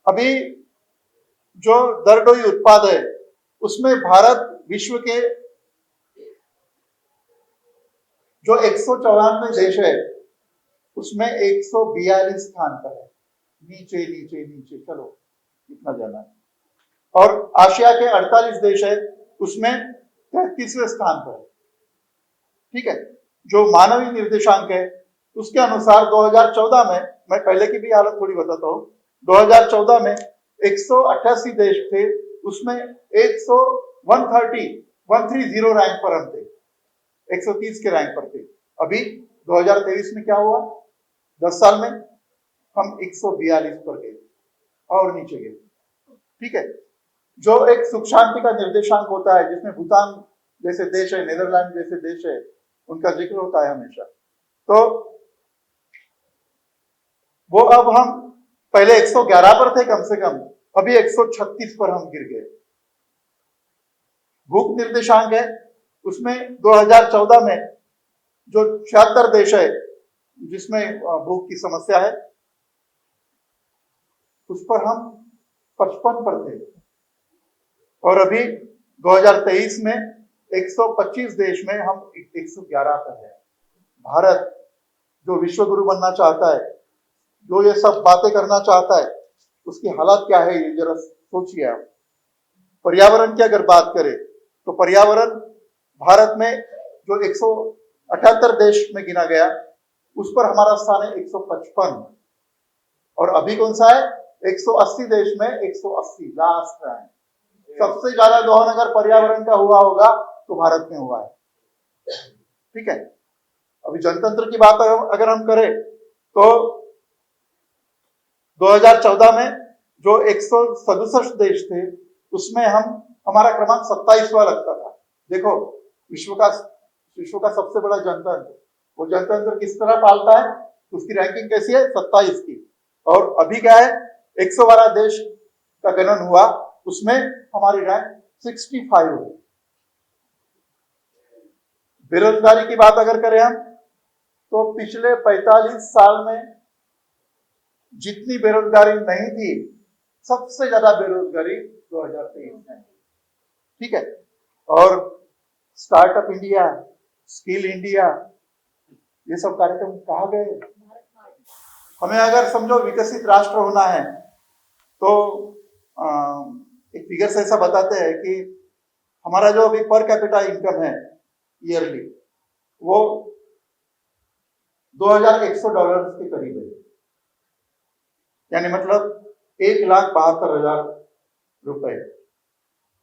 अभी जो दरडोई उत्पाद है उसमें भारत विश्व के जो 194 देश है उसमें 142 स्थान पर है, नीचे नीचे नीचे, चलो इतना जाना है। और आशिया के 48 देश है, उसमें 33वें स्थान पर है, ठीक है। जो मानवीय निर्देशांक है उसके अनुसार 2014 में, मैं पहले की भी हालत थोड़ी बताता हूँ, 2014 में 188 देश थे, उसमें 130 रैंक पर हम थे, 130 के रैंक पर थे। अभी 2023 में क्या हुआ, 10 साल में हम 142 पर गए और नीचे गए। ठीक है, जो एक सुख शांति का निर्देशांक होता है, जिसमें भूटान जैसे देश है, नीदरलैंड जैसे देश है, उनका जिक्र होता है हमेशा, तो वो अब हम पहले 111 पर थे कम से कम, अभी 136 पर हम गिर गए। भूख निर्देशांक है, उसमें 2014 में जो 76 देश है जिसमें भूख की समस्या है, उस पर हम 55 पर थे, और अभी 2023 में 125 देश में हम 111 पर हैं। भारत जो विश्व गुरु बनना चाहता है, जो ये सब बातें करना चाहता है, उसकी हालत क्या है ये जरा सोचिए आप। पर्यावरण की अगर बात करें तो पर्यावरण भारत में जो 178 देश में गिना गया, उस पर हमारा स्थान है 155, और अभी कौन सा है, 180 देश में 180 लास्ट है। सबसे ज्यादा दोहन अगर पर्यावरण का हुआ होगा तो भारत में हुआ है। ठीक है, अभी जनतंत्र की बात अगर हम करें तो 2014 में जो 167 देश थे, उसमें हमारा क्रमांक 27वां लगता था। देखो, विश्व का सबसे बड़ा जनतंत्र, वो जनतंत्र किस तरह पालता है, उसकी रैंकिंग कैसी है, 27 की। और अभी क्या है, 112 देश का गणन हुआ, उसमें हमारी रैंक 65 है। बेरोजगारी की बात अगर करें हम, तो पिछले 45 साल में जितनी बेरोजगारी नहीं थी, सबसे ज्यादा बेरोजगारी 2023 में। ठीक है, और स्टार्टअप इंडिया, स्किल इंडिया, ये सब कार्यक्रम कहाँ गए। हमें अगर समझो विकसित राष्ट्र होना है तो एक फिगर्स ऐसा बताते हैं कि हमारा जो अभी पर कैपिटा इनकम है ईयरली, वो $2100 के करीब है, यानी मतलब 1,72,000 रुपए,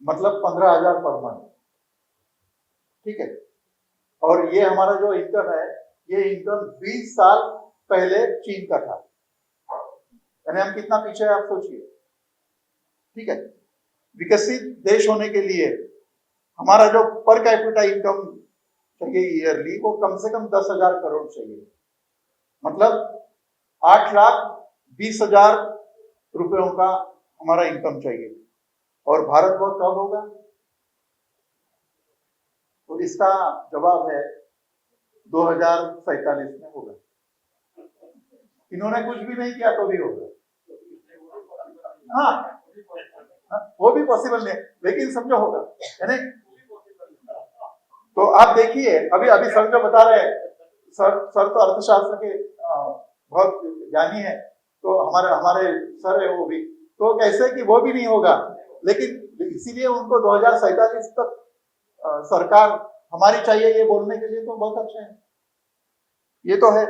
मतलब 15,000 पर मंथ। ठीक है, और ये हमारा जो इनकम है, ये इनकम 20 साल पहले चीन का था, यानी हम कितना पीछे है आप सोचिए। ठीक है, विकसित देश होने के लिए हमारा जो पर कैपिटा इनकम चाहिए ईयरली, वो कम से कम 10,000 करोड़ चाहिए, मतलब 8,20,000 रुपयों का हमारा इनकम चाहिए। और भारत वो कब होगा, तो इसका जवाब है 2047 में होगा। इन्होंने कुछ भी नहीं किया तो भी होगा। हाँ, वो भी पॉसिबल नहीं, लेकिन समझो होगा, है नहीं। तो आप देखिए, अभी सर जो बता रहे हैं, सर तो अर्थशास्त्र के बहुत ज्ञानी है, तो हमारे सर है वो भी, तो कैसे कि वो भी नहीं होगा, लेकिन इसीलिए उनको 2047 तक सरकार हमारी चाहिए ये बोलने के लिए तो बहुत अच्छा है, ये तो है।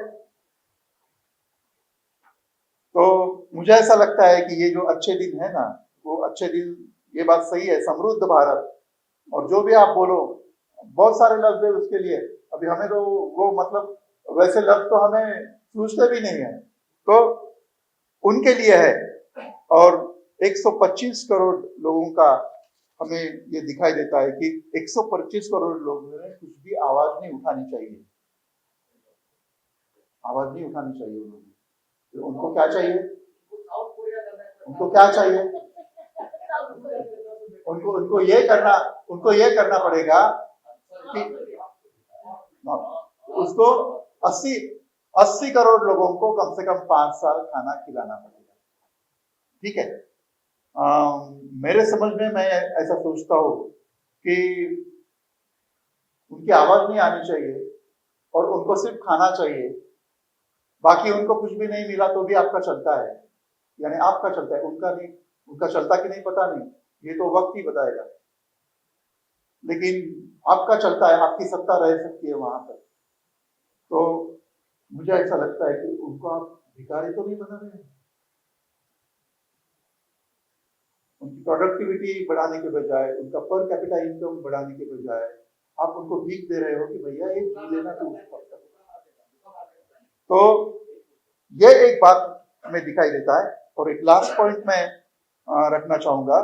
तो मुझे ऐसा लगता है कि ये जो अच्छे दिन है ना, वो अच्छे दिन, ये बात सही है, समृद्ध भारत, और जो भी आप बोलो, बहुत सारे लफ्ज है उसके लिए, अभी हमें तो वो मतलब वैसे लफ्ज तो हमें सूझते भी नहीं है, तो उनके लिए है। और 125 करोड़ लोगों का हमें ये दिखाई देता है कि 125 करोड़ लोगों ने कुछ भी आवाज नहीं उठानी चाहिए, आवाज नहीं उठानी चाहिए उन्होंने। तो उनको क्या चाहिए, उनको क्या चाहिए, उनको ये करना पड़ेगा कि उसको 80 करोड़ लोगों को कम से कम 5 साल खाना खिलाना पड़ेगा। ठीक है, मेरे समझ में मैं ऐसा सोचता हूँ कि उनकी आवाज नहीं आनी चाहिए और उनको सिर्फ खाना चाहिए, बाकी उनको कुछ भी नहीं मिला तो भी आपका चलता है, यानी आपका चलता है, उनका नहीं, उनका चलता कि नहीं पता नहीं, ये तो वक्त ही बताएगा, लेकिन आपका चलता है, आपकी सत्ता रह सकती है वहां पर। तो मुझे ऐसा लगता है कि उनको आप भिखारी तो नहीं बना रहे हैं। उनकी प्रोडक्टिविटी बढ़ाने के बजाय, उनका पर कैपिटा इनकम बढ़ाने के बजाय आप उनको भीख दे रहे हो कि भैया ये जी लेना तो तो ये एक बात में दिखाई देता है। और एक लास्ट पॉइंट मैं रखना चाहूंगा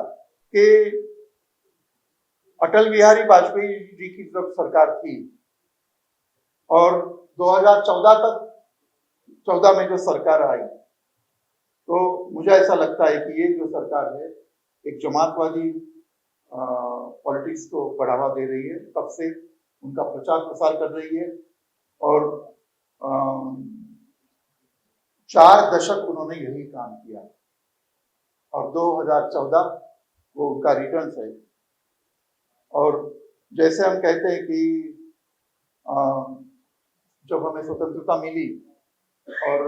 कि अटल बिहारी वाजपेयी जी की जब सरकार थी और 2014 तक 14 में जो सरकार आई, तो मुझे ऐसा लगता है कि ये जो सरकार है एक जमातवादी पॉलिटिक्स को बढ़ावा दे रही है। तब से उनका प्रचार प्रसार कर रही है और 4 दशक उन्होंने यही काम किया और 2014 वो उनका रिटर्न्स है। और जैसे हम कहते हैं कि जब हमें स्वतंत्रता मिली और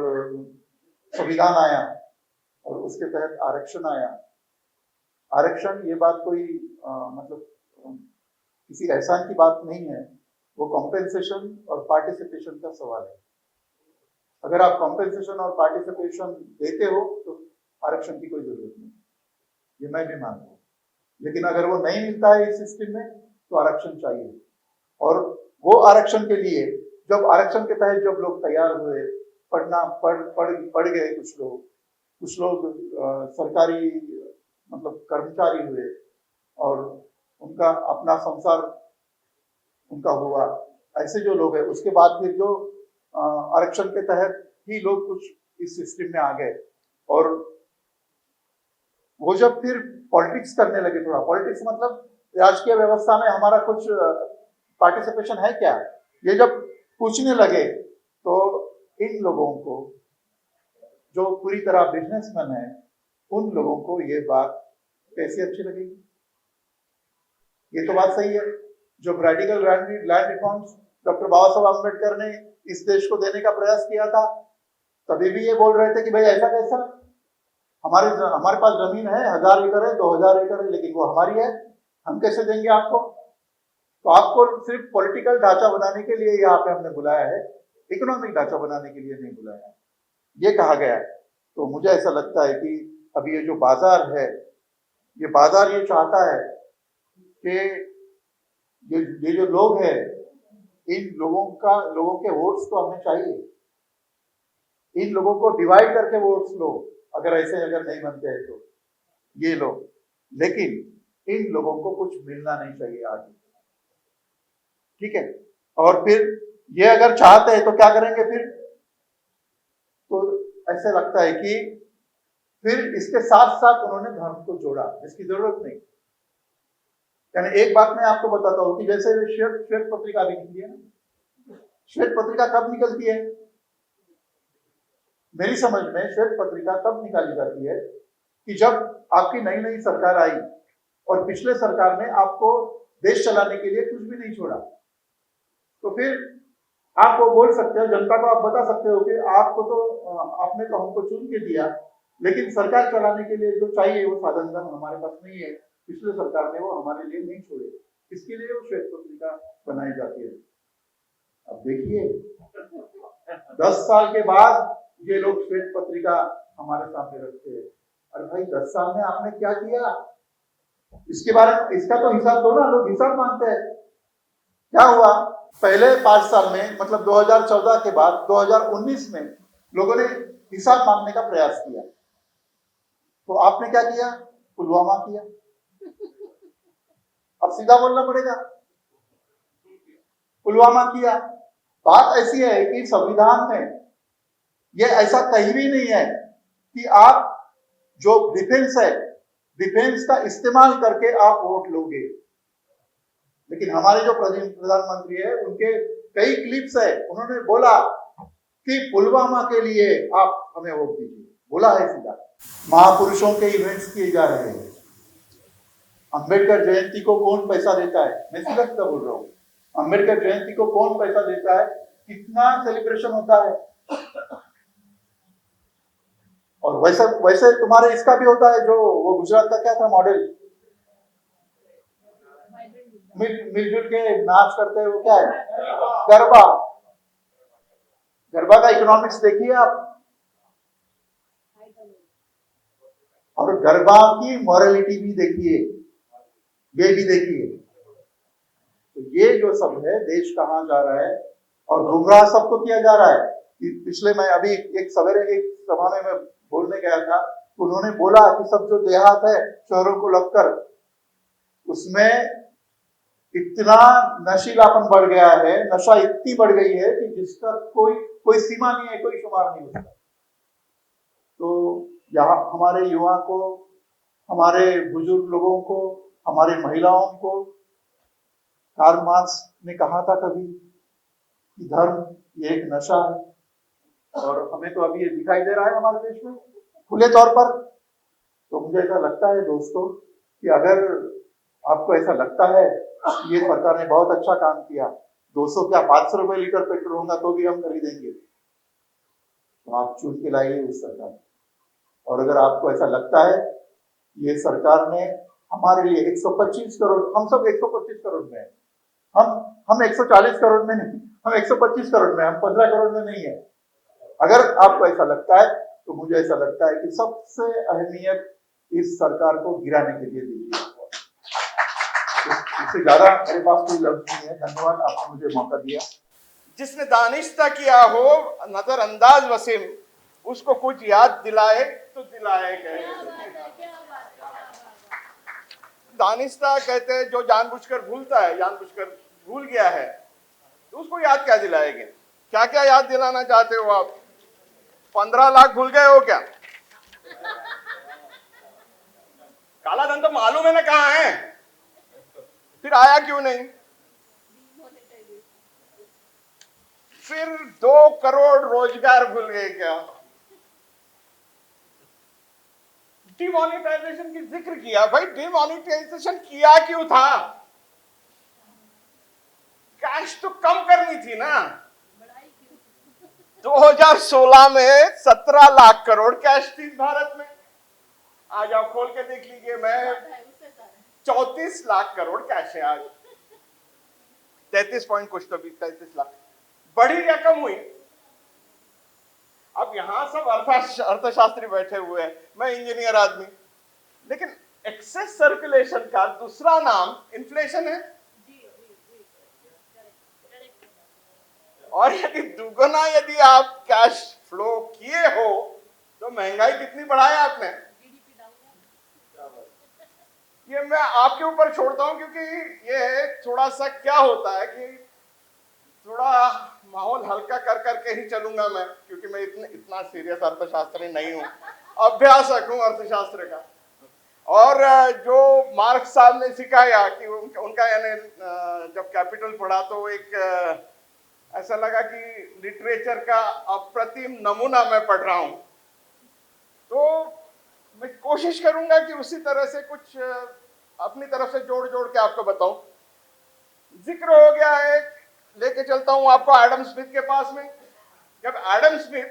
संविधान आया और उसके तहत आरक्षण आया, आरक्षण ये बात कोई मतलब किसी एहसान की बात नहीं है, वो कॉम्पेंसेशन और पार्टिसिपेशन का सवाल है। अगर आप कॉम्पेंसेशन और पार्टिसिपेशन देते हो तो आरक्षण की कोई जरूरत नहीं, ये मैं भी मानता हूँ। लेकिन अगर वो नहीं मिलता है इस सिस्टम में तो आरक्षण चाहिए। और वो आरक्षण के लिए जब आरक्षण के तहत जब लोग तैयार हुए, पढ़ गए, कुछ लोग सरकारी मतलब कर्मचारी हुए और उनका अपना संसार उनका हुआ, ऐसे जो लोग हैं उसके बाद फिर जो आरक्षण के तहत ही लोग कुछ इस सिस्टम में आ गए और वो जब फिर पॉलिटिक्स करने लगे, थोड़ा पॉलिटिक्स मतलब राजकीय व्यवस्था में हमारा कुछ पार्टिसिपेशन है क्या, ये जब पूछने लगे तो इन लोगों को जो पूरी तरह बिजनेसमैन है उन लोगों को ये बात कैसी अच्छी लगेगी। ये तो बात सही है। जो रेडिकल लैंड रिफॉर्म्स डॉक्टर बाबा साहब अम्बेडकर ने इस देश को देने का प्रयास किया था, तभी भी ये बोल रहे थे कि भाई ऐसा कैसा, हमारे पास जमीन है 1000 एकड़ है 2000 एकड़ है, लेकिन वो हमारी है, हम कैसे देंगे आपको। तो आपको सिर्फ पॉलिटिकल ढांचा बनाने के लिए यहाँ पे हमने बुलाया है, इकोनॉमिक ढांचा बनाने के लिए नहीं बुलाया है, ये कहा गया है। तो मुझे ऐसा लगता है कि अभी ये जो बाजार है, ये बाजार ये चाहता है कि ये जो लोग हैं, इन लोगों के वोट्स तो हमें चाहिए, इन लोगों को डिवाइड करके वोट्स लो, अगर नहीं बनते हैं तो ये लोग, लेकिन इन लोगों को कुछ मिलना नहीं चाहिए आगे, ठीक है। और फिर ये अगर चाहते हैं तो क्या करेंगे फिर, तो ऐसे लगता है कि फिर इसके साथ साथ उन्होंने धर्म को जोड़ा, जिसकी जरूरत नहीं। यानी एक बात मैं आपको बताता हूं कि जैसे श्वेत पत्रिका भी निकली है ना, श्वेत पत्रिका कब निकलती है, मेरी समझ में श्वेत पत्रिका तब निकाली जाती है कि जब आपकी नई नई सरकार आई और पिछले सरकार ने आपको देश चलाने के लिए कुछ भी नहीं छोड़ा, तो फिर आप वो बोल सकते हो, जनता को आप बता सकते हो कि आपको तो आपने तो हमको चुन के दिया, लेकिन सरकार चलाने के लिए जो चाहिए वो साधन हमारे पास नहीं है, पिछले सरकार ने वो हमारे लिए नहीं छोड़े, इसके लिए वो श्वेत पत्रिका बनाई जाती है। अब देखिए 10 साल के बाद ये लोग श्वेत पत्रिका हमारे सामने रखते हैं। अरे भाई 10 साल में आपने क्या किया, इसके बारे में इसका तो हिसाब दो ना, लोग हिसाब मांगते हैं। क्या हुआ पहले 5 साल में, मतलब 2014 के बाद 2019 में लोगों ने हिसाब मांगने का प्रयास किया, तो आपने क्या किया, पुलवामा किया। अब सीधा बोलना पड़ेगा, पुलवामा किया। बात ऐसी है कि संविधान में ये ऐसा कहीं भी नहीं है कि आप जो डिफेंस है, डिफेंस का इस्तेमाल करके आप वोट लोगे, लेकिन हमारे जो प्रधानमंत्री है उनके कई क्लिप्स है, उन्होंने बोला कि पुलवामा के लिए आप हमें वोट दीजिए, बोला है सीधा। महापुरुषों के इवेंट्स किए जा रहे हैं, अंबेडकर जयंती को कौन पैसा देता है, मैं सीधा सीधा बोल रहा हूँ, अंबेडकर जयंती को कौन पैसा देता है, कितना सेलिब्रेशन होता है। और वैसे तुम्हारे इसका भी होता है, जो वो गुजरात का क्या था मॉडल, मिलजुल के नाच करते हैं, वो क्या है, गरबा। गरबा का इकोनॉमिक्स देखिए आप, और गरबा की मॉरलिटी भी देखिए, ये भी देखिए। तो ये जो सब है, देश कहाँ जा रहा है, और गुमराह सबको किया जा रहा है। पिछले मैं अभी एक सवेरे एक सभा में मैं बोलने गया था, उन्होंने बोला कि सब जो देहात है शहरों को लगकर, उसमें इतना नशीलापन बढ़ गया है, नशा इतनी बढ़ गई है कि जिसका कोई सीमा नहीं है, कोई शुमार नहीं होता। तो यहाँ हमारे युवा को, हमारे बुजुर्ग लोगों को, हमारे महिलाओं को, कार्ल मार्क्स ने कहा था कभी कि धर्म ये एक नशा है, और हमें तो अभी ये दिखाई दे रहा है हमारे देश में खुले तौर पर। तो मुझे ऐसा लगता है दोस्तों कि अगर आपको ऐसा लगता है कि ये सरकार ने बहुत अच्छा काम किया, 200 क्या 500 रुपए लीटर पेट्रोल होगा तो भी हम खरीदेंगे, तो आप चुन के लाइए उस सरकार। और अगर आपको ऐसा लगता है ये सरकार ने हमारे लिए 125 करोड़, हम सब 125 करोड़ में है, हम 140 करोड़ में नहीं, हम 125 करोड़ में, हम 15 करोड़ में नहीं है। अगर आपको ऐसा लगता है तो मुझे ऐसा लगता है कि सबसे अहमियत इस सरकार को गिराने के लिए दीजिए। इससे ज्यादा मेरे पास कोई लफ्ज नहीं है। धन्यवाद, आपने मुझे मौका दिया। जिसने दानिश्ता किया हो नजरअंदाज वसीम, उसको कुछ याद दिलाए तो दिलाए दानिश्ता कहते हैं जो जानबूझकर भूलता है, जानबूझकर भूल गया है, तो उसको याद क्या दिलाएंगे? क्या क्या याद दिलाना चाहते हो आप? 15 लाख भूल गए हो क्या? काला धन तो मालूम है ना कहाँ है, फिर आया क्यों नहीं? फिर 2 करोड़ रोजगार भूल गए क्या? डिमोनेटाइजेशन की जिक्र किया, भाई डिमोनेटाइजेशन किया क्यों था? कैश तो कम करनी थी ना। 2016 में 17 लाख करोड़ कैश थी भारत में, आज आप खोल के देख लीजिए, मैं 34 लाख करोड़ कैश है आज, 33 पॉइंट कुछ तो भी 33 लाख, बड़ी रकम हुई। अब यहां सब अर्थशास्त्री बैठे हुए हैं, मैं इंजीनियर आदमी, लेकिन एक्सेस सर्कुलेशन का दूसरा नाम इन्फ्लेशन है। और यदि दुगना यदि आप कैश फ्लो किए हो तो महंगाई कितनी बढ़ाई आपने? ये मैं आपके ऊपर छोड़ता हूं, क्योंकि ये थोड़ा सा क्या होता है कि थोड़ा माहौल हल्का कर करके ही चलूंगा मैं, क्योंकि मैं इतना सीरियस अर्थशास्त्री नहीं हूं, अभ्यासक हूं अर्थशास्त्र का। और जो मार्क्स साहब ने सिखाया कि उनका यानी जब कैपिटल पढ़ा तो एक ऐसा लगा कि लिटरेचर का अप्रतिम नमूना मैं पढ़ रहा हूं। तो मैं कोशिश करूंगा कि उसी तरह से कुछ अपनी तरफ से जोड़ जोड़ के आपको बताऊं। जिक्र हो गया है, लेके चलता हूं आपको एडम स्मिथ के पास में। जब एडम स्मिथ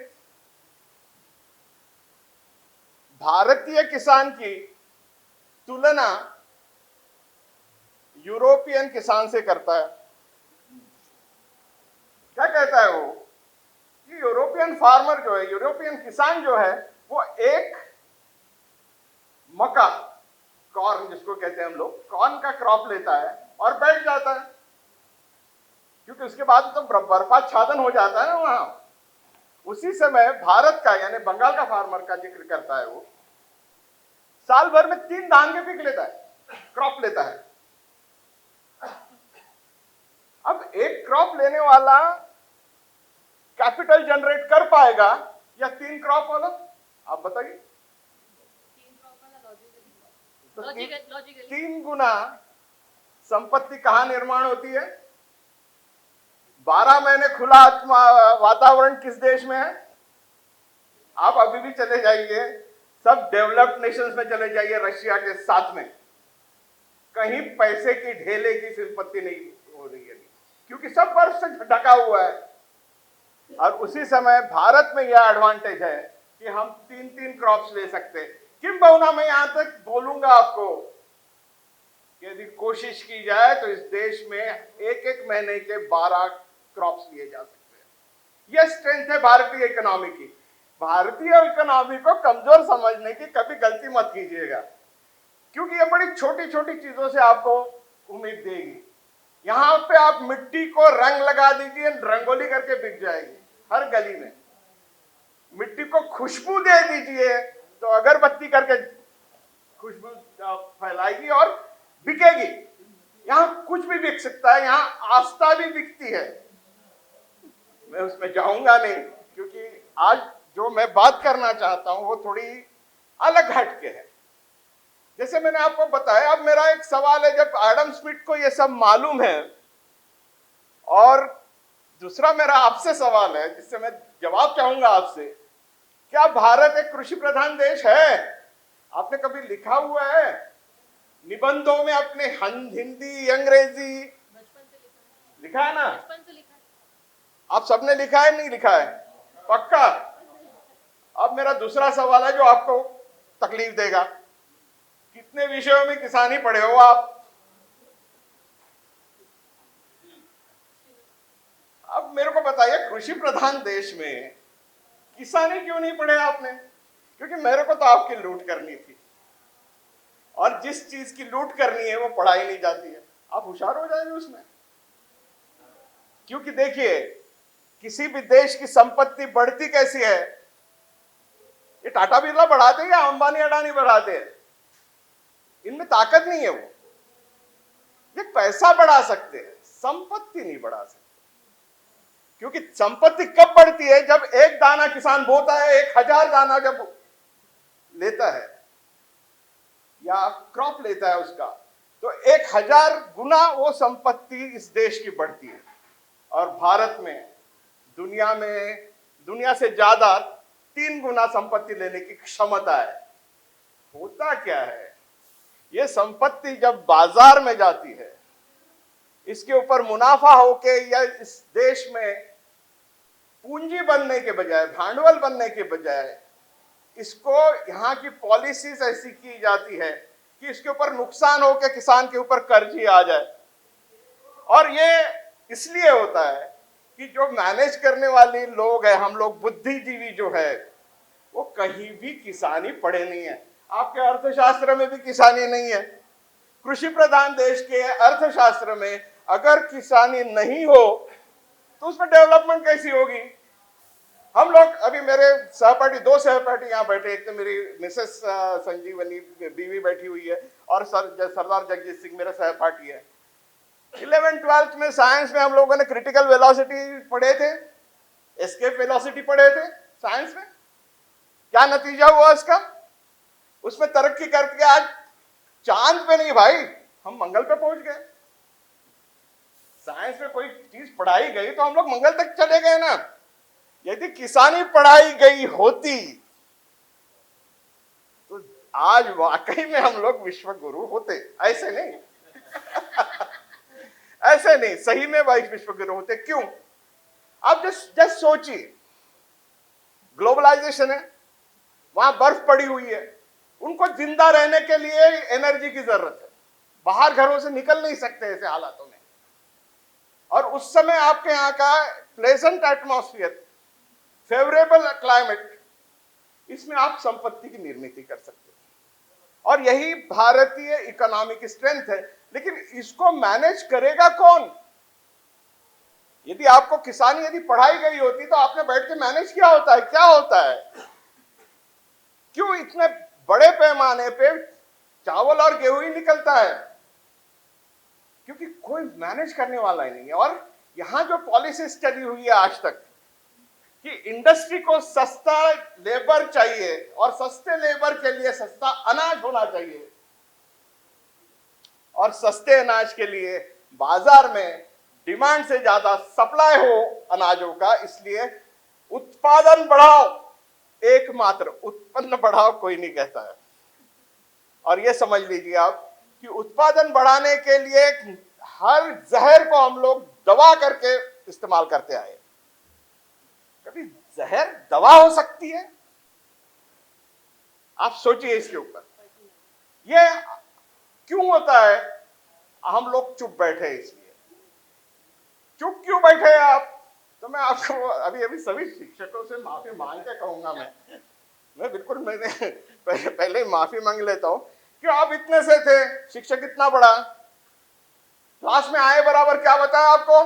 भारतीय किसान की तुलना यूरोपियन किसान से करता है, क्या कहता है वो कि यूरोपियन फार्मर जो है, यूरोपियन किसान जो है, वो एक मक्का, कॉर्न जिसको कहते हैं हम लोग, कॉर्न का क्रॉप लेता है और बैठ जाता है, क्योंकि उसके बाद तो बर्फाच्छादन हो जाता है ना वहां। उसी समय भारत का यानी बंगाल का फार्मर का जिक्र करता है, वो साल भर में 3 धान के पीक लेता है, क्रॉप लेता है। अब एक क्रॉप लेने वाला कैपिटल जनरेट कर पाएगा या 3 क्रॉप वाला? आप बताइए। तो 3 गुना संपत्ति कहां निर्माण होती है? 12 महीने खुला वातावरण किस देश में है? आप अभी भी चले जाइए, सब डेवलप्ड नेशंस में चले जाइए, रशिया के साथ में कहीं पैसे की ढेले की संपत्ति नहीं हो रही है, क्योंकि सब बर्फ से ढका हुआ है। और उसी समय भारत में यह एडवांटेज है कि हम 3-3 क्रॉप्स ले सकते हैं। किंबहुना मैं यहां तक बोलूंगा आपको, यदि कोशिश की जाए तो इस देश में 1-1 महीने के 12 क्रॉप्स लिए जा सकते हैं। यह स्ट्रेंथ है भारतीय इकोनॉमी की। भारतीय इकोनॉमी को कमजोर समझने की कभी गलती मत कीजिएगा, क्योंकि ये बड़ी छोटी छोटी चीजों से आपको उम्मीद देगी। यहां पे आप मिट्टी को रंग लगा दीजिए, रंगोली करके बिक जाएगी हर गली में। मिट्टी को खुशबू दे दीजिए तो अगरबत्ती करके खुशबू फैलाएगी और बिकेगी। यहां कुछ भी बिक सकता है, यहां आस्था भी बिकती है। मैं उसमें जाऊंगा नहीं, क्योंकि आज जो मैं बात करना चाहता हूं वो थोड़ी अलग हटके है। जैसे मैंने आपको बताया, अब मेरा एक सवाल है, जब एडम स्मिथ को ये सब मालूम है, और दूसरा मेरा आपसे सवाल है जिससे मैं जवाब चाहूंगा आपसे, क्या भारत एक कृषि प्रधान देश है? आपने कभी लिखा हुआ है निबंधों में अपने हिंदी अंग्रेजी? बचपन से लिखा है ना? बचपन से लिखा है। आप सबने लिखा है, नहीं लिखा है? पक्का? अब मेरा दूसरा सवाल है जो आपको तकलीफ देगा। कितने विषयों में किसानी पढ़े हो आप? अब मेरे को बताइए, कृषि प्रधान देश में किसानी क्यों नहीं पढ़े आपने? क्योंकि मेरे को तो आपकी लूट करनी थी, और जिस चीज की लूट करनी है वो पढ़ाई नहीं जाती है। आप होशियार हो जाएंगे उसमें। क्योंकि देखिए, किसी भी देश की संपत्ति बढ़ती कैसी है? ये टाटा बिरला बढ़ाते हैं या अंबानी अडानी बढ़ाते हैं? इनमें ताकत नहीं है। वो ये पैसा बढ़ा सकते हैं, संपत्ति नहीं बढ़ा सकते। क्योंकि संपत्ति कब बढ़ती है? जब एक दाना किसान बोता है, 1000 दाना जब लेता है या क्रॉप लेता है उसका, तो 1000 गुना वो संपत्ति इस देश की बढ़ती है। और भारत में दुनिया से ज्यादा 3 गुना संपत्ति लेने की क्षमता है। होता क्या है, ये संपत्ति जब बाजार में जाती है, इसके ऊपर मुनाफा होके या इस देश में पूंजी बनने के बजाय, भांडवल बनने के बजाय, इसको यहाँ की पॉलिसीज ऐसी की जाती है कि इसके ऊपर नुकसान हो के किसान के ऊपर कर्ज ही आ जाए। और ये इसलिए होता है कि जो मैनेज करने वाले लोग हैं, हम लोग बुद्धिजीवी जो है, वो कहीं भी किसानी पढ़े नहीं है। आपके अर्थशास्त्र में भी किसानी नहीं है। कृषि प्रधान देश के अर्थशास्त्र में अगर किसानी नहीं हो तो उसमें डेवलपमेंट कैसी होगी? हम लोग अभी, मेरे सहपाठी, 2 सहपाठी यहाँ बैठे, एक तो मेरी मिसेस संजीवनी बीवी बैठी हुई है, और सरदार जगजीत सिंह मेरा सहपाठी है। 11th-12th में साइंस में हम लोगों ने क्रिटिकल वेलोसिटी पढ़े थे, एस्केप वेलोसिटी पढ़े थे साइंस में। क्या नतीजा हुआ उसका? उसमें तरक्की करके आज चांद पे नहीं भाई, हम मंगल पे पहुंच गए। साइंस में कोई चीज पढ़ाई गई तो हम लोग मंगल तक चले गए ना। यदि किसानी पढ़ाई गई होती तो आज वाकई में हम लोग विश्व गुरु होते। ऐसे नहीं ऐसे नहीं, सही में भाई विश्व गुरु होते। क्यों? आप जस्ट सोचिए, ग्लोबलाइजेशन है, वहां बर्फ पड़ी हुई है, उनको जिंदा रहने के लिए एनर्जी की जरूरत है, बाहर घरों से निकल नहीं सकते ऐसे हालातों में। और उस समय आपके यहाँ का प्लेजेंट एटमॉस्फेयर, फेवरेबल क्लाइमेट, इसमें आप संपत्ति की निर्मित कर सकते हैं। और यही भारतीय इकोनॉमी की स्ट्रेंथ है। लेकिन इसको मैनेज करेगा कौन? यदि आपको किसानी यदि पढ़ाई गई होती तो आपने बैठ के मैनेज किया होता है। क्या होता है? क्यों इतने बड़े पैमाने पे चावल और गेहूं ही निकलता है? क्योंकि कोई मैनेज करने वाला ही नहीं है। और यहां जो पॉलिसीज चली हुई है आज तक कि इंडस्ट्री को सस्ता लेबर चाहिए और सस्ते लेबर के लिए सस्ता अनाज होना चाहिए, और सस्ते अनाज के लिए बाजार में डिमांड से ज्यादा सप्लाई हो अनाजों का, इसलिए उत्पादन बढ़ाओ, एकमात्र उत्पन्न बढ़ाओ कोई नहीं कहता है। और यह समझ लीजिए आप कि उत्पादन बढ़ाने के लिए हर जहर को हम लोग दवा करके इस्तेमाल करते आए। कभी जहर दवा हो सकती है? आप सोचिए इसके ऊपर। यह क्यों होता है? हम लोग चुप बैठे। इसलिए चुप क्यों बैठे आप? तो मैं आपको अभी अभी सभी शिक्षकों से माफी मांग के कहूंगा। मैं बिल्कुल मैंने पहले ही माफी मांग लेता हूं कि आप इतने से थे, शिक्षक इतना बड़ा, क्लास में आए बराबर क्या बताया आपको,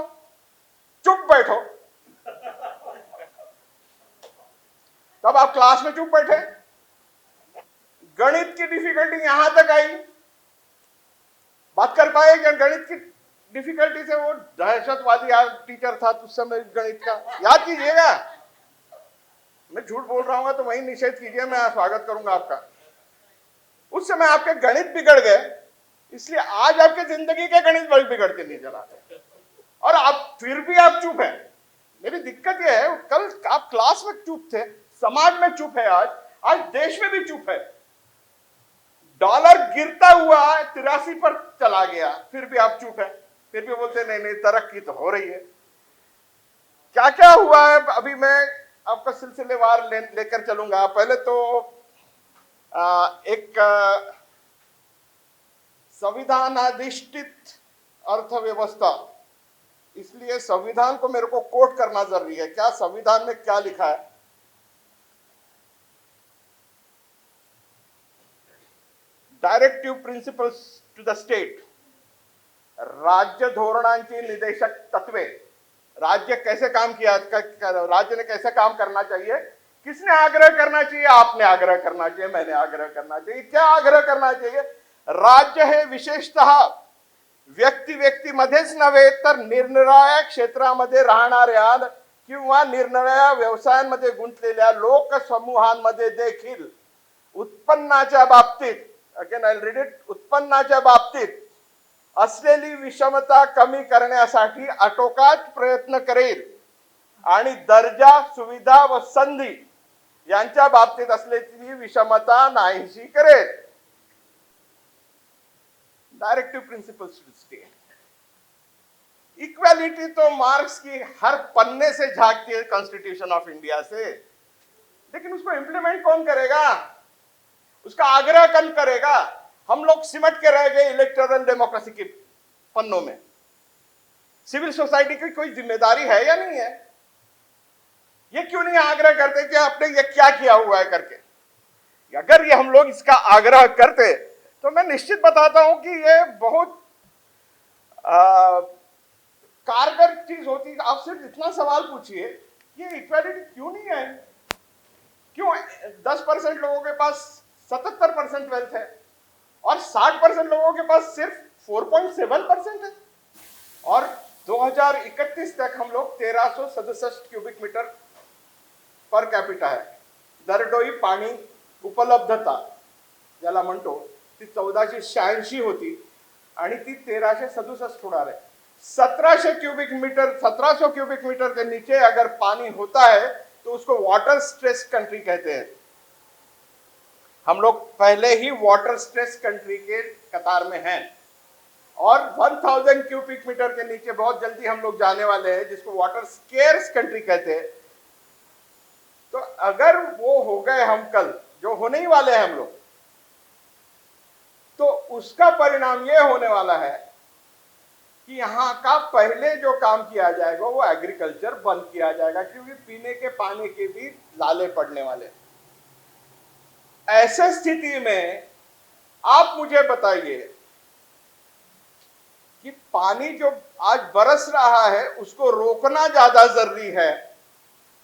चुप बैठो। तब आप क्लास में चुप बैठे। गणित की डिफिकल्टी यहां तक आई, बात कर पाए कि गणित की डिफिकल्टी से वो दहशतवादी टीचर था उस समय गणित का, याद कीजिएगा। मैं झूठ बोल रहा हूँ तो वही निषेध कीजिए, मैं स्वागत करूंगा आपका। उस समय आपके गणित बिगड़ गए, इसलिए आज आपके जिंदगी के गणित बिगड़ते नहीं चलाते, और आप फिर भी आप चुप है। मेरी दिक्कत यह है, कल आप क्लास में चुप थे, समाज में चुप है, आज देश में भी चुप है। डॉलर गिरता हुआ 83 पर चला गया, फिर भी आप चुप है, फिर भी बोलते नहीं नहीं तरक्की तो हो रही है। क्या क्या हुआ है अभी मैं आपका सिलसिलेवार लेकर चलूंगा। पहले तो एक संविधान अधिष्ठित अर्थव्यवस्था, इसलिए संविधान को मेरे को कोट करना जरूरी है। क्या संविधान में क्या लिखा है, directive principles to the state, राज्य धोरणांची निदेशक तत्वे, राज्य कैसे काम किया, राज्य ने कैसे काम करना चाहिए, किसने आग्रह करना चाहिए, आपने आग्रह करना चाहिए, मैंने आग्रह करना चाहिए। क्या आग्रह करना चाहिए, राज्य हे विशेषतः व्यक्तीमध्येच नव्हे तर निरनिराळ्या क्षेत्रामध्ये राहणाऱ्या किंवा निरनिराळ्या व्यवसायांमध्ये गुंतलेल्या लोकसमूहांमध्ये देखील उत्पन्नाच्या बाबतीत, अगेन आय रीड इट, उत्पन्नाच्या बाबतीत असलेली विषमता कमी करण्यासाठी आटोकाट प्रयत्न करेल आणि दर्जा, सुविधा व संधी यांच्या बाबतीत असलेली विषमता नाहीशी करेल। Directive principles to state. Equality तो मार्क्स की हर पन्ने से झांकती है कॉन्स्टिट्यूशन ऑफ इंडिया से, लेकिन उसको इंप्लीमेंट कौन करेगा, उसका आग्रह कौन करेगा। हम लोग सिमट के रह गए इलेक्टोरल डेमोक्रेसी के पन्नों में। सिविल सोसाइटी की कोई जिम्मेदारी है या नहीं है, ये क्यों नहीं आग्रह करते कि आपने ये क्या किया हुआ है करके। अगर ये हम लोग इसका आग्रह करते तो मैं निश्चित बताता हूं कि ये बहुत कारगर चीज होती। आप सिर्फ इतना सवाल पूछिए, ये इक्वालिटी क्यों नहीं है, क्यों 10% लोगों के पास 77% वेल्थ है और 60% लोगों के पास सिर्फ 4.7% है, और 2031 तक हम लोग 1367 क्यूबिक मीटर पर कैपिटा है। दरडोई पाणी उपलब्धता ज्याला म्हणतो ती 1486 होती आणि ती 1367 होणार है। 1700 क्यूबिक मीटर के नीचे अगर पानी होता है तो उसको वाटर स्ट्रेस कंट्री कहते हैं। हम लोग पहले ही वाटर स्ट्रेस कंट्री के कतार में हैं, और 1000 क्यूबिक मीटर के नीचे बहुत जल्दी हम लोग जाने वाले हैं, जिसको वाटर स्केर्स कंट्री कहते हैं। तो अगर वो हो गए हम कल, जो होने ही वाले हैं हम लोग, तो उसका परिणाम ये होने वाला है कि यहाँ का पहले जो काम किया जाएगा वो एग्रीकल्चर बंद किया जाएगा, क्योंकि पीने के पानी के भी लाले पड़ने वाले। ऐसे स्थिति में आप मुझे बताइए कि पानी जो आज बरस रहा है उसको रोकना ज्यादा जरूरी है,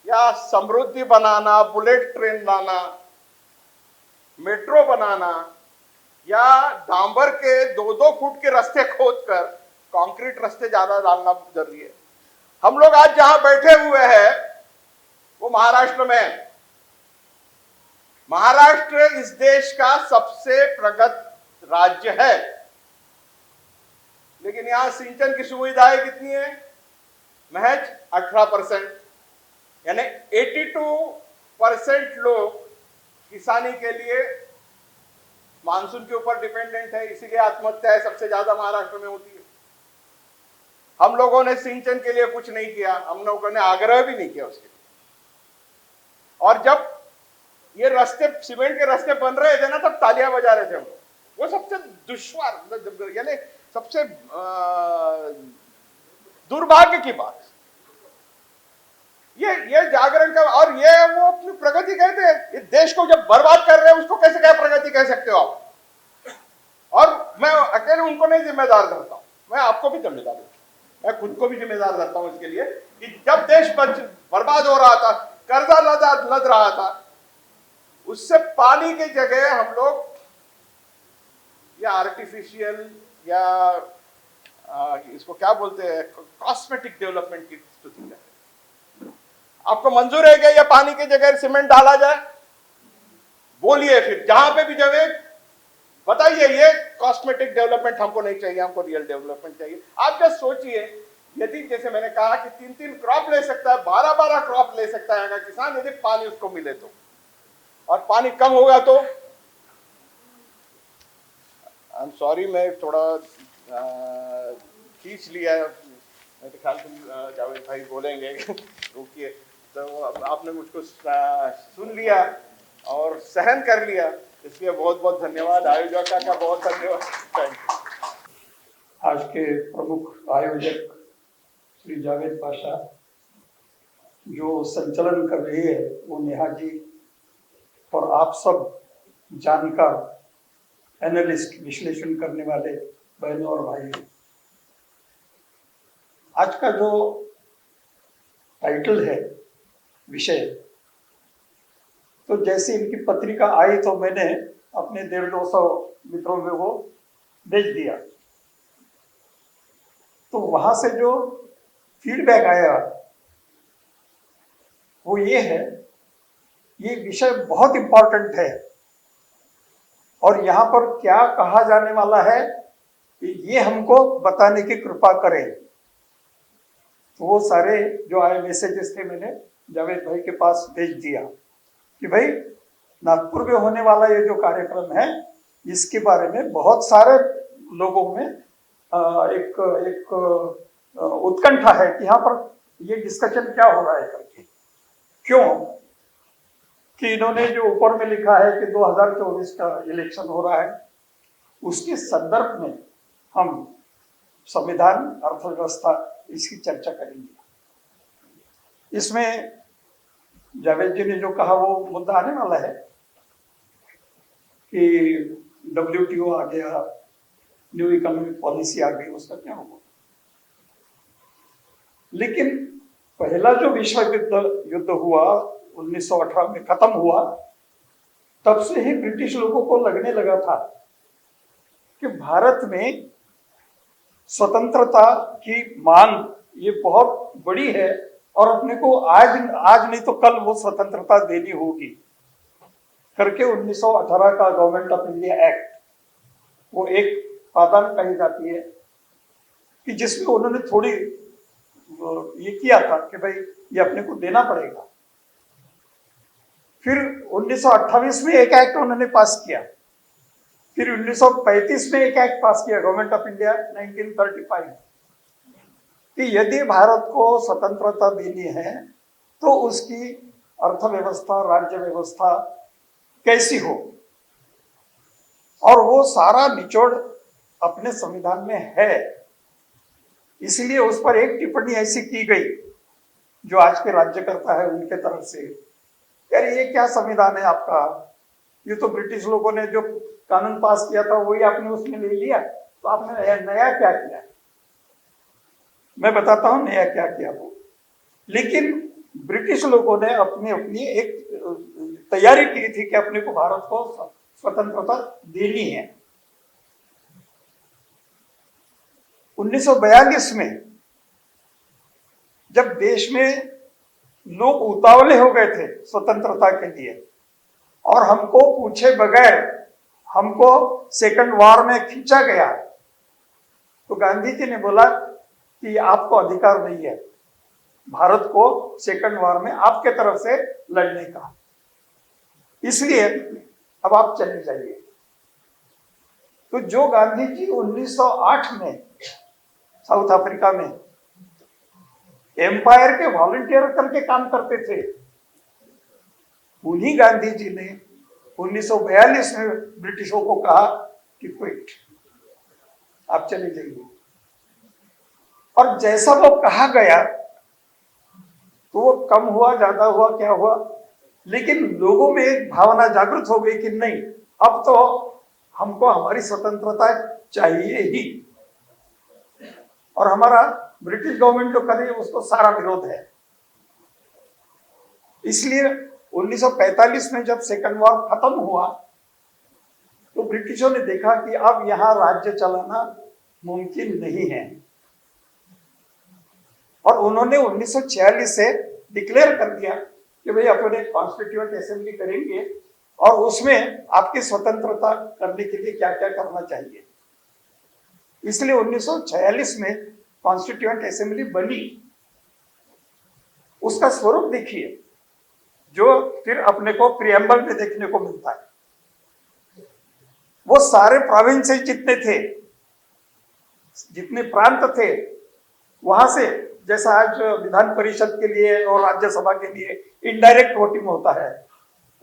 या समृद्धि बनाना, बुलेट ट्रेन लाना, मेट्रो बनाना, या डांबर के 2-2 फुट के रास्ते खोदकर कंक्रीट रास्ते ज्यादा डालना जरूरी है। हम लोग आज जहां बैठे हुए हैं वो महाराष्ट्र में है। महाराष्ट्र इस देश का सबसे प्रगत राज्य है, लेकिन यहां सिंचन की सुविधाएं कितनी है, महज 18%, यानी 82% लोग किसानी के लिए मानसून के ऊपर डिपेंडेंट है, इसीलिए आत्महत्याएं सबसे ज्यादा महाराष्ट्र में होती है। हम लोगों ने सिंचन के लिए कुछ नहीं किया, हम लोगों ने आग्रह भी नहीं किया उसके लिए। और जब ये रास्ते, सीमेंट के रास्ते बन रहे थे ना, तब तालियां बजा रहे थे हम लोग। वो सबसे दुश्वार, यानी सबसे दुर्भाग्य की बात। ये जागरण का, और ये वो अपनी प्रगति कहते हैं। इस देश को जब बर्बाद कर रहे हैं उसको कैसे क्या प्रगति कह सकते हो आप? और मैं अकेले उनको नहीं जिम्मेदार धरता हूं, मैं आपको भी जिम्मेदार हूं, मैं खुद को भी जिम्मेदार धरता हूं इसके लिए कि जब देश बर्बाद हो रहा था, कर्जा लद रहा था, उससे पानी की जगह हम लोग या आर्टिफिशियल या इसको क्या बोलते हैं, कॉस्मेटिक डेवलपमेंट की स्थिति है। आपको मंजूर है क्या ये पानी की जगह सीमेंट डाला जाए? बोलिए, फिर जहां पे भी जगह बताइए। ये कॉस्मेटिक डेवलपमेंट हमको नहीं चाहिए, हमको रियल डेवलपमेंट चाहिए। आप जस्ट सोचिए, यदि जैसे मैंने कहा कि 3-3 क्रॉप ले सकता है, 12-12 क्रॉप ले सकता है अगर किसान, यदि पानी उसको मिले तो, और पानी कम होगा तो आई एम सॉरी, मैं थोड़ा खींच लिया, मैं तो ख्याल से जावेद भाई बोलेंगे रुकिए, तो आपने मुझको सुन लिया और सहन कर लिया, इसलिए बहुत बहुत धन्यवाद। आयोजक का बहुत धन्यवाद। Thank you. आज के प्रमुख आयोजक श्री जावेद पाशा जो संचालन कर रही है, वो नेहा जी और आप सब जानकार एनालिस्ट, विश्लेषण करने वाले बहनों और भाइयों, आज का जो टाइटल है, विषय, तो जैसे इनकी पत्रिका आई तो मैंने अपने 150-200 मित्रों में वो भेज दिया। तो वहां से जो फीडबैक आया वो ये है, ये विषय बहुत इंपॉर्टेंट है और यहाँ पर क्या कहा जाने वाला है ये हमको बताने की कृपा करें। तो वो सारे जो आए मैसेजेस थे मैंने जावेद भाई के पास भेज दिया कि भाई नागपुर में होने वाला ये जो कार्यक्रम है इसके बारे में बहुत सारे लोगों में एक उत्कंठा है कि यहाँ पर ये डिस्कशन क्या हो रहा है करके। क्यों कि इन्होंने जो ऊपर में लिखा है कि 2024 का इलेक्शन हो रहा है, उसके संदर्भ में हम संविधान, अर्थव्यवस्था, इसकी चर्चा करेंगे। इसमें जावेद जी ने जो कहा वो मुद्दा आने वाला है कि WTO आ गया, न्यू इकोनॉमिक पॉलिसी आ गई, उसका क्या होगा। लेकिन पहला जो विश्व युद्ध हुआ 1918 में खत्म हुआ, तब से ही ब्रिटिश लोगों को लगने लगा था कि भारत में स्वतंत्रता की मांग ये बहुत बड़ी है और अपने को आज नहीं तो कल वो स्वतंत्रता देनी होगी करके 1918 का गवर्नमेंट ऑफ इंडिया एक्ट, वो एक पादान कही जाती है कि जिसमें उन्होंने थोड़ी ये किया था कि भाई ये अपने को देना पड़ेगा। फिर 1928 में एक एक्ट उन्होंने पास किया, फिर 1935 में एक एक्ट पास किया, गवर्नमेंट ऑफ इंडिया 1935, कि यदि भारत को स्वतंत्रता देनी है तो उसकी अर्थव्यवस्था, राज्य व्यवस्था कैसी हो, और वो सारा निचोड़ अपने संविधान में है। इसलिए उस पर एक टिप्पणी ऐसी की गई जो आज के राज्यकर्ता है उनके तरफ से, यार ये क्या संविधान है आपका, ये तो ब्रिटिश लोगों ने जो कानून पास किया था वही आपने उसमें ले लिया, तो आपने नया क्या किया। मैं बताता हूं नया क्या किया वो। लेकिन ब्रिटिश लोगों ने अपनी एक तैयारी की थी कि अपने को भारत को स्वतंत्रता देनी है। 1942 में जब देश में लोग उतावले हो गए थे स्वतंत्रता के लिए और हमको पूछे बगैर हमको सेकंड वॉर में खींचा गया, तो गांधी जी ने बोला कि आपको अधिकार नहीं है भारत को सेकंड वॉर में आपके तरफ से लड़ने का, इसलिए अब आप चले जाइए। तो जो गांधी जी 1908 में साउथ अफ्रीका में एम्पायर के वॉलंटियर करके काम करते थे, उन्हीं गांधी जी ने 1942 में ब्रिटिशों को कहा कि क्विट, आप चले जाइए। और जैसा वो कहा गया तो वो कम हुआ, ज्यादा हुआ, क्या हुआ, लेकिन लोगों में एक भावना जागृत हो गई कि नहीं, अब तो हमको हमारी स्वतंत्रता चाहिए ही। और हमारा ब्रिटिश गवर्नमेंट जो करे उसको सारा विरोध है। इसलिए 1945 में जब सेकंड वॉर खत्म हुआ तो ब्रिटिशों ने देखा कि अब यहां राज्य चलाना मुमकिन नहीं है, और उन्होंने 1946 से डिक्लेयर कर दिया कि भाई अपने कॉन्स्टिट्यूएंट असेंबली करेंगे और उसमें आपकी स्वतंत्रता करने के लिए क्या क्या करना चाहिए। इसलिए 1946 में कॉन्स्टिट्यूएंट असेंबली बनी। उसका स्वरूप देखिए जो फिर अपने को प्रियम्बल में देखने को मिलता है। वो सारे प्रोविंसेस जितने थे, जितने प्रांत थे, वहां से, जैसा आज विधान परिषद के लिए और राज्यसभा के लिए इनडायरेक्ट वोटिंग होता है,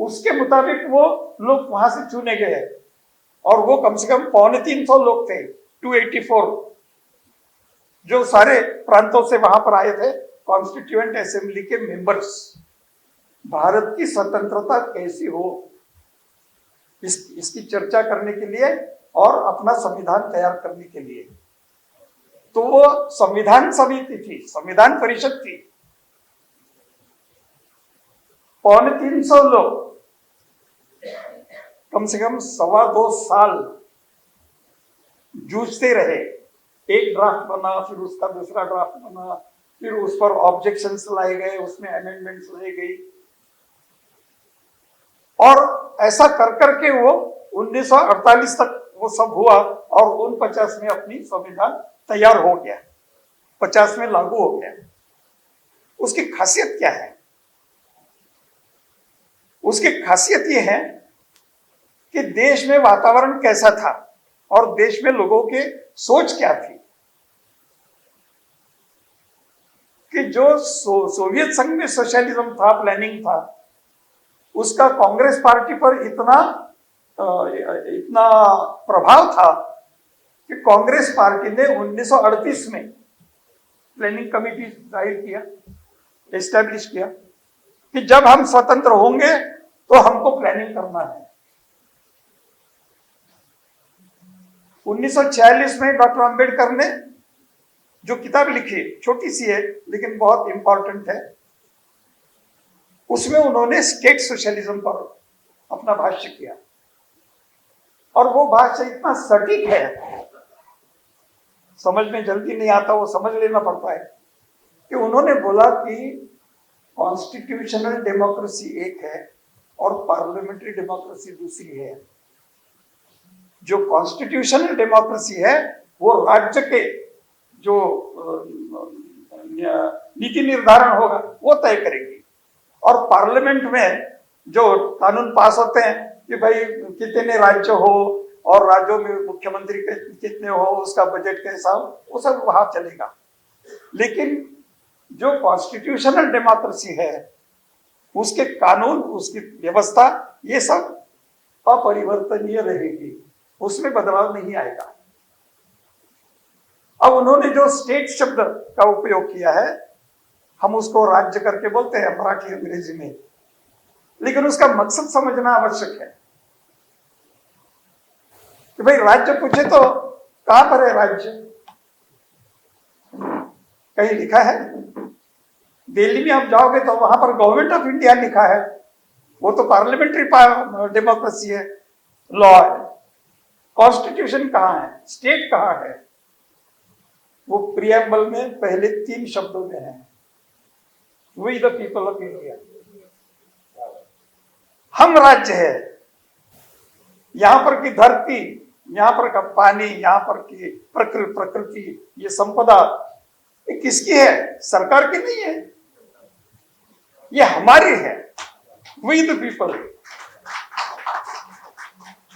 उसके मुताबिक वो लोग वहां से चुने गए और वो कम से कम 350 लोग थे, 284, जो सारे प्रांतों से वहां पर आए थे कॉन्स्टिट्यूएंट असेंबली के मेंबर्स। भारत की स्वतंत्रता कैसी हो इसकी चर्चा करने के लिए और अपना संविधान तैयार करने के लिए। तो वो संविधान समिति थी, संविधान परिषद थी। 350 लोग कम से कम 2.25 साल जूझते रहे। एक ड्राफ्ट बना, फिर उसका दूसरा ड्राफ्ट बना, फिर उस पर ऑब्जेक्शंस लाए गए, उसमें अमेंडमेंट्स लाई गई, और ऐसा कर करके वो 1948 तक वो सब हुआ और 49 में अपनी संविधान तैयार हो गया, 50 में लागू हो गया। उसकी खासियत क्या है? उसकी खासियत ये है कि देश में वातावरण कैसा था और देश में लोगों के सोच क्या थी। कि जो सोवियत संघ में सोशलिज्म था, प्लानिंग था, उसका कांग्रेस पार्टी पर इतना प्रभाव था कि कांग्रेस पार्टी ने 1938 में प्लानिंग कमेटी जाहिर किया, एस्टैब्लिश किया कि जब हम स्वतंत्र होंगे तो हमको प्लानिंग करना है। 1946 में डॉक्टर अंबेडकर ने जो किताब लिखी, छोटी सी है लेकिन बहुत इंपॉर्टेंट है, उसमें उन्होंने स्टेट सोशलिज्म पर अपना भाष्य किया। और वो भाष्य इतना सटीक है, समझ में जल्दी नहीं आता, वो समझ लेना पड़ता है, कि उन्होंने बोला कि कॉन्स्टिट्यूशनल डेमोक्रेसी एक है और पार्लियामेंट्री डेमोक्रेसी दूसरी है। जो कॉन्स्टिट्यूशनल डेमोक्रेसी है वो राज्य के जो नीति निर्धारण होगा वो तय करेगी, और पार्लियामेंट में जो कानून पास होते हैं कि भाई कितने राज्य हो और राज्यों में मुख्यमंत्री कितने हो, उसका बजट कैसा हो, वो सब वहां चलेगा। लेकिन जो कॉन्स्टिट्यूशनल डेमोक्रेसी है उसके कानून, उसकी व्यवस्था, ये सब अपरिवर्तनीय रहेगी, उसमें बदलाव नहीं आएगा। अब उन्होंने जो स्टेट शब्द का उपयोग किया है, हम उसको राज्य करके बोलते हैं मराठी अंग्रेजी में, लेकिन उसका मकसद समझना आवश्यक है कि भाई राज्य पूछे तो कहां पर है राज्य? कहीं लिखा है? दिल्ली में आप जाओगे तो वहां पर गवर्नमेंट ऑफ इंडिया लिखा है, वो तो पार्लियामेंट्री डेमोक्रेसी है, लॉ है। कॉन्स्टिट्यूशन कहां है? स्टेट कहां है? वो प्रियम्बल में पहले 3 शब्दों में है, we the people of India. हम राज्य है, यहां पर की धरती, यहां पर का पानी, यहां पर की प्रकृति, ये संपदा ये किसकी है? सरकार की नहीं है, ये हमारी है, वी द पीपल।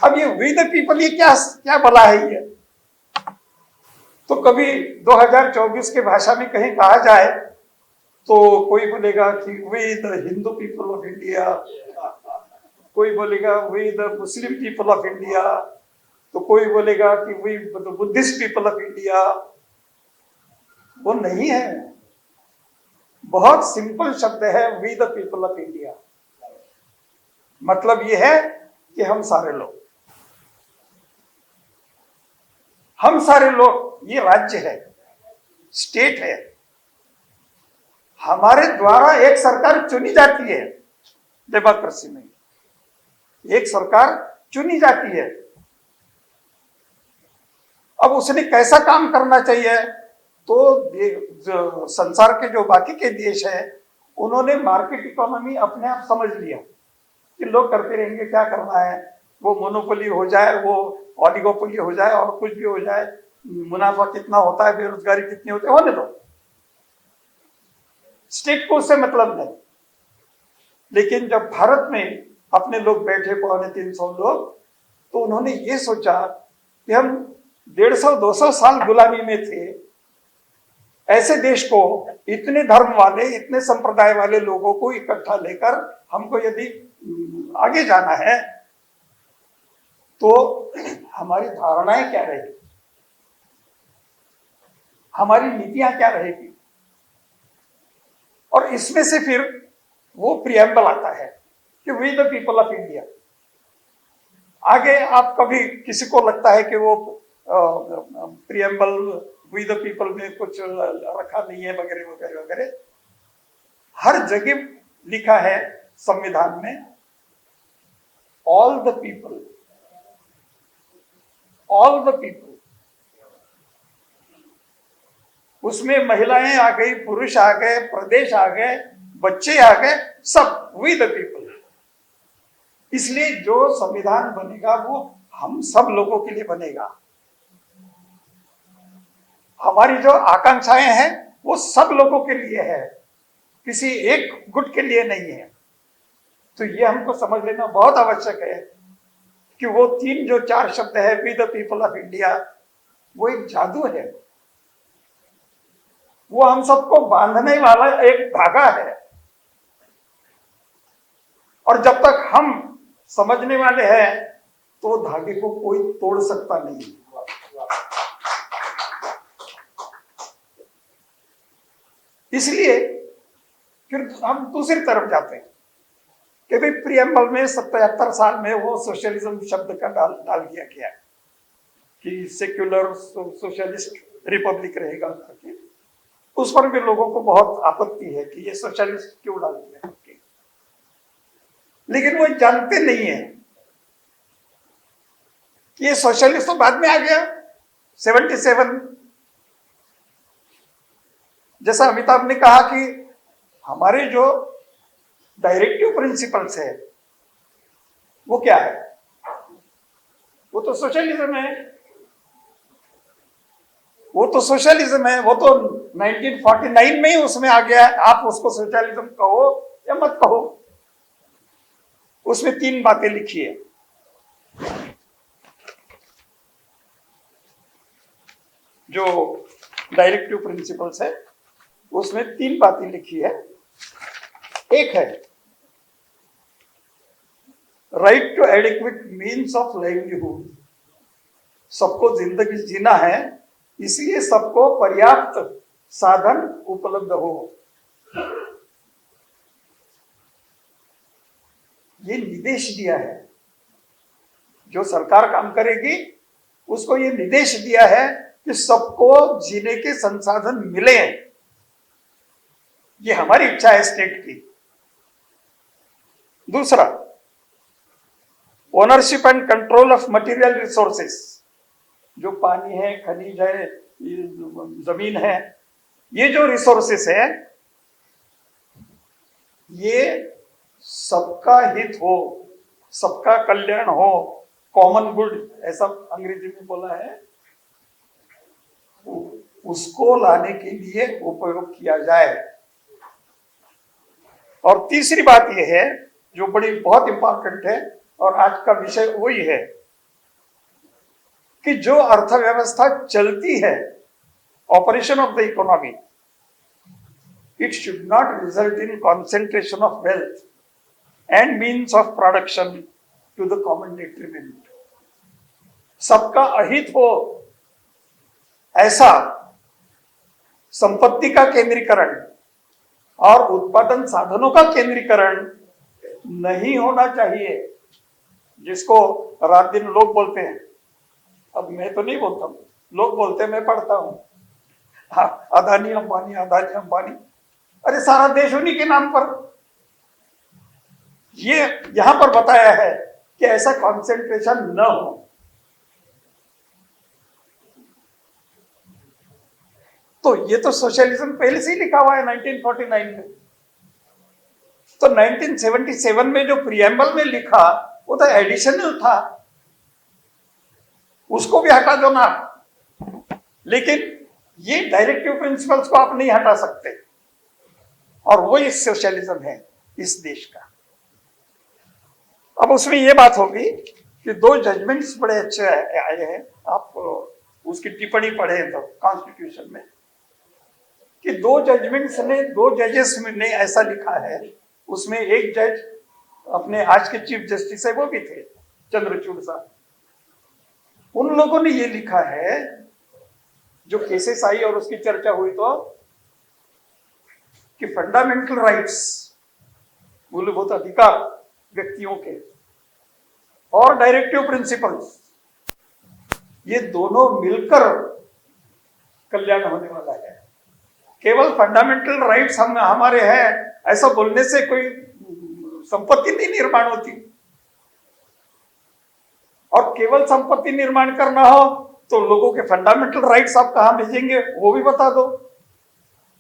अब ये वी द पीपल ये क्या भला है? ये तो कभी 2024 के भाषा में कहीं कहा जाए तो कोई बोलेगा कि we the Hindu people of India, कोई बोलेगा we the Muslim people of India, तो कोई बोलेगा कि we the Buddhist people of India. वो नहीं है, बहुत सिंपल शब्द है, we the people of India. मतलब यह है कि हम सारे लोग, ये राज्य है, स्टेट है, हमारे द्वारा एक सरकार चुनी जाती है। डेमोक्रेसी में एक सरकार चुनी जाती है। अब उसने कैसा काम करना चाहिए, तो जो संसार के जो बाकी के देश हैं उन्होंने मार्केट इकोनॉमी अपने आप समझ लिया कि लोग करते रहेंगे, क्या करना है, वो मोनोपोली हो जाए, वो ऑलिगोपोली हो जाए, और कुछ भी हो जाए, मुनाफा कितना होता है, बेरोजगारी कितनी होती है, होने दो, स्टेट को उससे मतलब नहीं। लेकिन जब भारत में अपने लोग बैठे 350 लोग, तो उन्होंने ये सोचा कि हम 150-200 साल गुलामी में थे, ऐसे देश को इतने धर्म वाले, इतने संप्रदाय वाले लोगों को इकट्ठा लेकर हमको यदि आगे जाना है, तो हमारी धारणाएं क्या रहेगी, हमारी नीतियां क्या रहेगी। और इसमें से फिर वो प्रियम्बल आता है कि we the people of India. आगे आप कभी किसी को लगता है कि वो प्रियम्बल वी द पीपल में कुछ रखा नहीं है वगैरह वगैरह वगैरह, हर जगह लिखा है संविधान में all the people, all the people. उसमें महिलाएं आ गई, पुरुष आ गए, प्रदेश आ गए, बच्चे आ गए, सब वी द पीपल। इसलिए जो संविधान बनेगा वो हम सब लोगों के लिए बनेगा। हमारी जो आकांक्षाएं हैं वो सब लोगों के लिए है, किसी एक गुट के लिए नहीं है। तो ये हमको समझ लेना बहुत आवश्यक है कि वो 3-4 शब्द है we the people of India, वो एक जादू है, वो हम सबको बांधने वाला एक धागा है। और जब तक हम समझने वाले हैं तो धागे को कोई तोड़ सकता नहीं। इसलिए फिर हम दूसरी तरफ जाते हैं कि भाई प्रियम्बल में 77 साल में वो सोशलिज्म शब्द का डाल दिया गया कि सेक्युलर सोशलिस्ट रिपब्लिक रहेगा। उस पर भी लोगों को बहुत आपत्ति है कि ये सोशलिस्ट क्यों डाल दिया, लेकिन वो जानते नहीं है कि ये सोशलिस्ट तो बाद में आ गया 77। जैसा अमिताभ ने कहा कि हमारे जो डायरेक्टिव प्रिंसिपल्स है वो क्या है, वो तो सोशलिज्म है, वो तो सोशलिज्म है, वो तो 1949 में ही उसमें आ गया है। आप उसको सोशलिज्म कहो या मत कहो, उसमें 3 बातें लिखी है। जो डायरेक्टिव प्रिंसिपल्स है उसमें 3 बातें लिखी है। एक है right to adequate means of livelihood, सबको जिंदगी जीना है, इसलिए सबको पर्याप्त साधन उपलब्ध हो। ये निर्देश दिया है, जो सरकार काम करेगी उसको ये निर्देश दिया है कि सबको जीने के संसाधन मिले। ये हमारी इच्छा है स्टेट की। दूसरा, ownership and control of material resources, जो पानी है, खनिज है, जमीन है, ये जो रिसोर्सेस है ये सबका हित हो, सबका कल्याण हो, कॉमन गुड ऐसा अंग्रेजी में बोला है, उसको लाने के लिए उपयोग किया जाए। और तीसरी बात यह है जो बड़ी बहुत इंपॉर्टेंट है और आज का विषय वही है कि जो अर्थव्यवस्था चलती है, operation of the economy, it should not result in concentration of wealth and means of production to the common detriment. सबका अहित हो ऐसा संपत्ति का केंद्रीकरण और उत्पादन साधनों का केंद्रीकरण नहीं होना चाहिए, जिसको रात दिन लोग बोलते हैं। अब मैं तो नहीं बोलता हूं, लोग बोलते हैं, मैं पढ़ता हूं। हाँ, अदानी अंबानी, अदानी अंबानी, अरे सारा देश उन्हीं के नाम पर। ये यहां पर बताया है कि ऐसा कॉन्सेंट्रेशन न हो। तो ये तो सोशलिज्म पहले से ही लिखा हुआ है 1949 में। तो 1977 में जो प्रियम्बल में लिखा वो तो एडिशनल था, उसको भी हटा दो ना। लेकिन ये डायरेक्टिव प्रिंसिपल्स को आप नहीं हटा सकते, और वो इस सोशलिज्म है इस देश का। अब उसमें ये बात होगी कि 2 जजमेंट्स बड़े अच्छे आए हैं, आप उसकी टिप्पणी पढ़े तो कॉन्स्टिट्यूशन में, कि 2 जजमेंट्स ने, 2 जजेस ने ऐसा लिखा है। उसमें एक जज अपने आज के चीफ जस्टिस है, वो भी थे चंद्रचूड़ साहब। उन लोगों ने ये लिखा है, जो केसेस आई और उसकी चर्चा हुई, तो कि फंडामेंटल राइट्स, मूलभूत अधिकार व्यक्तियों के, और डायरेक्टिव प्रिंसिपल्स, ये दोनों मिलकर कल्याण होने वाला है। केवल फंडामेंटल राइट्स हमारे हैं ऐसा बोलने से कोई संपत्ति नहीं निर्माण होती, और केवल संपत्ति निर्माण करना हो तो लोगों के फंडामेंटल राइट्स आप कहां भेजेंगे वो भी बता दो।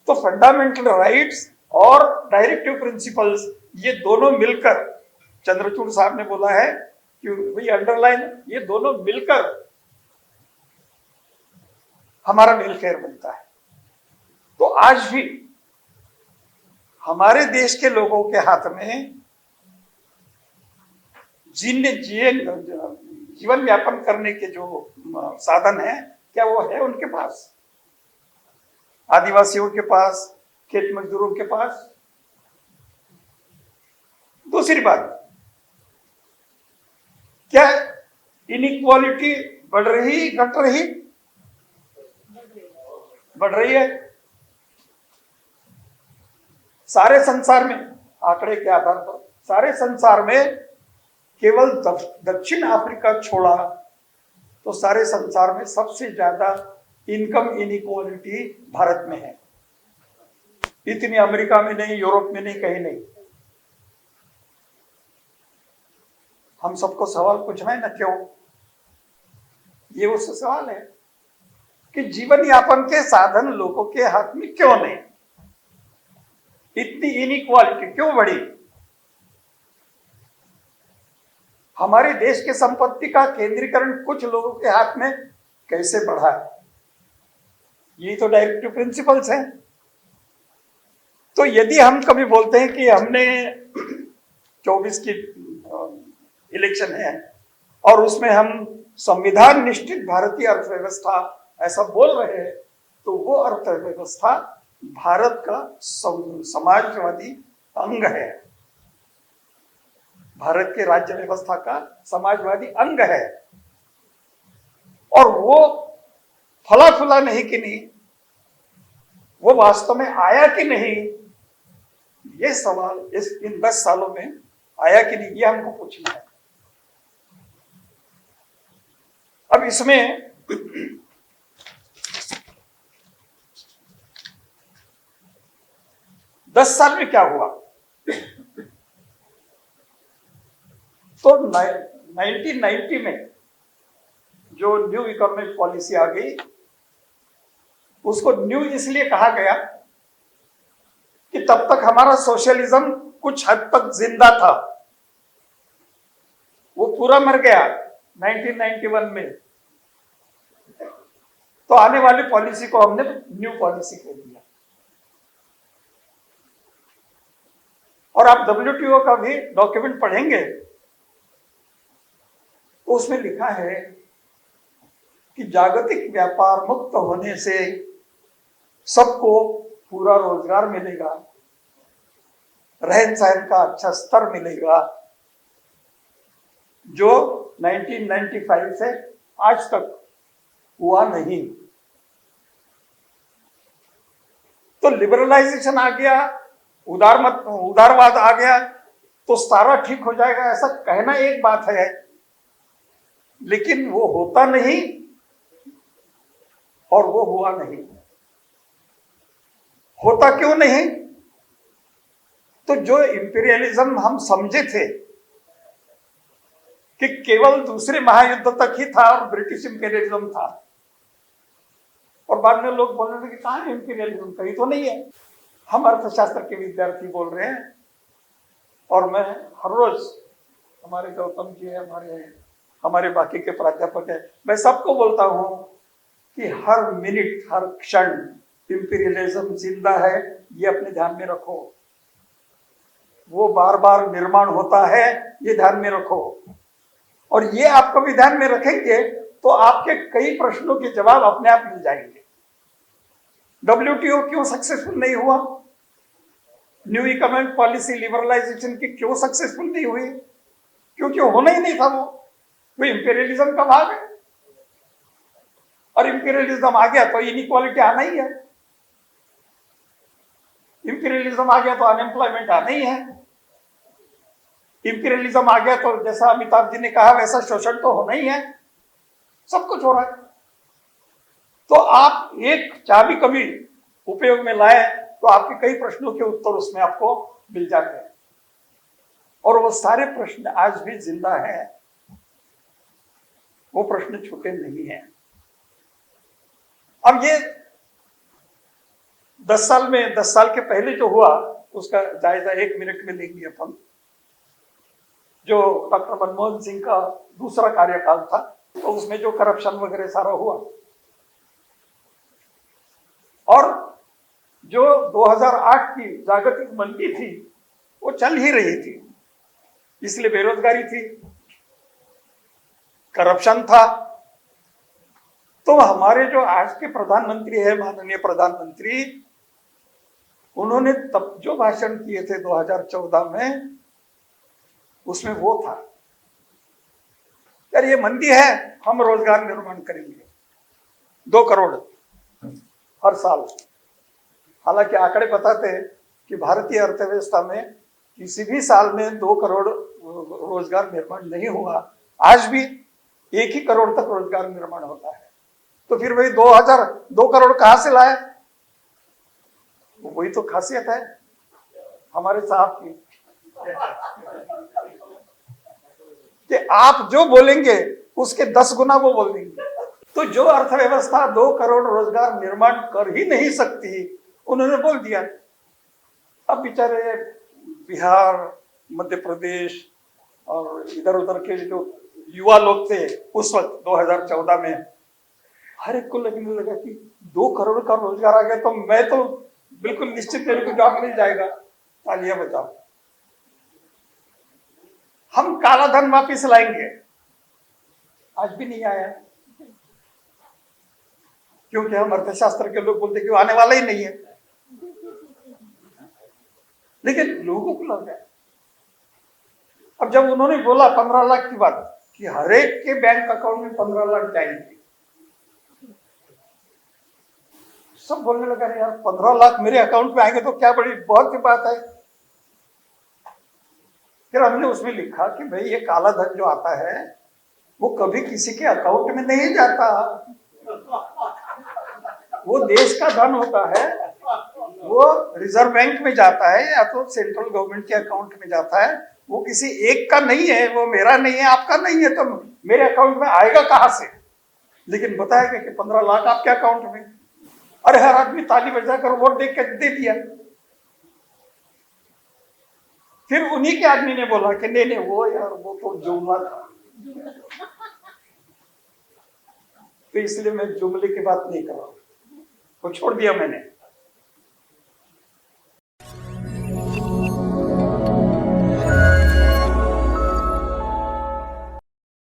तो फंडामेंटल राइट्स और डायरेक्टिव प्रिंसिपल्स, ये दोनों मिलकर, चंद्रचूड़ साहब ने बोला है कि वही अंडरलाइन, ये दोनों मिलकर हमारा वेलफेयर बनता है। तो आज भी हमारे देश के लोगों के हाथ में जीवन यापन करने के जो साधन है, क्या वो है उनके पास? आदिवासियों के पास, खेत मजदूरों के पास? दूसरी बात, क्या इनइक्वालिटी बढ़ रही, घट रही? बढ़ रही है। सारे संसार में, आंकड़े के आधार पर सारे संसार में केवल दक्षिण अफ्रीका छोड़ा तो सारे संसार में सबसे ज्यादा इनकम इनइक्वालिटी भारत में है। इतनी अमेरिका में नहीं, यूरोप में नहीं, कहीं नहीं। हम सबको सवाल पूछना है ना, क्यों? ये उससे सवाल है कि जीवन यापन के साधन लोगों के हाथ में क्यों नहीं? इतनी इनइक्वालिटी क्यों बढ़ी? हमारे देश के संपत्ति का केंद्रीकरण कुछ लोगों के हाथ में कैसे बढ़ा है? ये तो डायरेक्टिव प्रिंसिपल्स हैं। तो यदि हम कभी बोलते हैं कि हमने 24 की इलेक्शन है और उसमें हम संविधान निश्चित भारतीय अर्थव्यवस्था ऐसा बोल रहे हैं, तो वो अर्थव्यवस्था भारत का समाजवादी अंग है, भारत के राज्य व्यवस्था का समाजवादी अंग है। और वो फला फूला नहीं कि नहीं, वो वास्तव में आया कि नहीं, ये सवाल इन 10 सालों में आया कि नहीं, ये हमको पूछना है। अब इसमें दस साल में क्या हुआ? तो 1990 में जो न्यू इकोनॉमिक पॉलिसी आ गई, उसको न्यू इसलिए कहा गया कि तब तक हमारा सोशलिज्म कुछ हद तक जिंदा था, वो पूरा मर गया 1991 में। तो आने वाली पॉलिसी को हमने न्यू पॉलिसी कह दिया। और आप WTO का भी डॉक्यूमेंट पढ़ेंगे, उसमें लिखा है कि जागतिक व्यापार मुक्त होने से सबको पूरा रोजगार मिलेगा, रहन सहन का अच्छा स्तर मिलेगा, जो 1995 से आज तक हुआ नहीं। तो लिबरलाइजेशन आ गया, उदारवाद आ गया तो सारा ठीक हो जाएगा, ऐसा कहना एक बात है, लेकिन वो होता नहीं और वो हुआ नहीं। होता क्यों नहीं? तो जो इंपीरियलिज्म हम समझे थे कि केवल दूसरे महायुद्ध तक ही था और ब्रिटिश इंपीरियलिज्म था, और बाद में लोग बोलने लगे कहां है इंपीरियलिज्म, कहीं तो नहीं है। हम अर्थशास्त्र के विद्यार्थी बोल रहे हैं, और मैं हर रोज, हमारे गौतम जी है, हमारे बाकी के प्राध्यापक है, मैं सबको बोलता हूं कि हर मिनट हर क्षण इंपीरियलिज्म जिंदा है, ये अपने ध्यान में रखो। वो बार बार निर्माण होता है, ये ध्यान में रखो। और ये आपको भी ध्यान में रखेंगे तो आपके कई प्रश्नों के जवाब अपने आप मिल जाएंगे। WTO क्यों सक्सेसफुल नहीं हुआ? न्यू इकोनॉमिक पॉलिसी लिबरलाइजेशन की क्यों सक्सेसफुल नहीं हुई? क्योंकि होना ही नहीं था। वो इंपीरियलिज्म का भाग है, और इंपीरियलिज्म आ गया तो इनइक्वालिटी आना ही है। इंपीरियलिज्म आ गया तो अनएम्प्लॉयमेंट आना ही है। इंपीरियलिज्म आ गया तो जैसा अमिताभ जी ने कहा वैसा शोषण तो होना ही है। सब कुछ हो रहा है। तो आप एक चाबी कभी उपयोग में लाए तो आपके कई प्रश्नों के उत्तर उसमें आपको मिल जाते हैं, और वो सारे प्रश्न आज भी जिंदा हैं। वो प्रश्न छूटे नहीं हैं। अब ये 10 साल के पहले जो हुआ उसका जायजा 1 मिनट में लेंगे अपन। जो डॉक्टर मनमोहन सिंह का दूसरा कार्यकाल था, तो उसमें जो करप्शन वगैरह सारा हुआ, और जो 2008 की जागतिक मंदी थी वो चल ही रही थी, इसलिए बेरोजगारी थी, करप्शन था। तो हमारे जो आज के प्रधानमंत्री है, माननीय प्रधानमंत्री, उन्होंने तब जो भाषण किए थे 2014 में, उसमें वो था यार ये मंदी है, हम रोजगार निर्माण करेंगे 2 करोड़ हर साल। हालांकि आंकड़े बताते हैं कि भारतीय अर्थव्यवस्था में किसी भी साल में 2 करोड़ रोजगार निर्माण नहीं हुआ। आज भी 1 ही करोड़ तक रोजगार निर्माण होता है। तो फिर वही 2 करोड़ कहां से लाए? वही तो खासियत है हमारे साहब की कि आप जो बोलेंगे उसके 10 गुना वो बोल देंगे। तो जो अर्थव्यवस्था 2 करोड़ रोजगार निर्माण कर ही नहीं सकती, उन्होंने बोल दिया। अब बेचारे बिहार, मध्य प्रदेश और इधर उधर के जो युवा लोग थे उस वक्त 2014 में, हर एक को लगने लगा कि 2 करोड़ का रोजगार आ गया तो मैं तो बिल्कुल निश्चित मेरे को जॉब मिल जाएगा। तालियां बजाओ। हम काला धन वापिस लाएंगे, आज भी नहीं आया, क्योंकि हम अर्थशास्त्र के लोग बोलते कि वो आने वाला ही नहीं है, लेकिन लोगों को लग गया। अब जब उन्होंने बोला 15 लाख की बात कि हर एक के बैंक अकाउंट में 15 लाख जाएंगे, सब बोलने लगा यार 15 लाख मेरे अकाउंट में आएंगे तो क्या बड़ी बहुत की बात है। फिर हमने उसमें लिखा कि भाई ये काला धन जो आता है वो कभी किसी के अकाउंट में नहीं जाता, वो देश का धन होता है, वो रिजर्व बैंक में जाता है या तो सेंट्रल गवर्नमेंट के अकाउंट में जाता है। वो किसी एक का नहीं है, वो मेरा नहीं है, आपका नहीं है, तो मेरे अकाउंट में आएगा कहां से? लेकिन बताया कि 15 लाख आपके अकाउंट में। अरे हर आदमी ताली बजाकर वोट देख के दे दिया। फिर उन्हीं के आदमी ने बोला कि नहीं वो यार वो तो जुमला था, तो इसलिए मैं जुमले की बात नहीं कर रहा हूं, वो छोड़ दिया मैंने।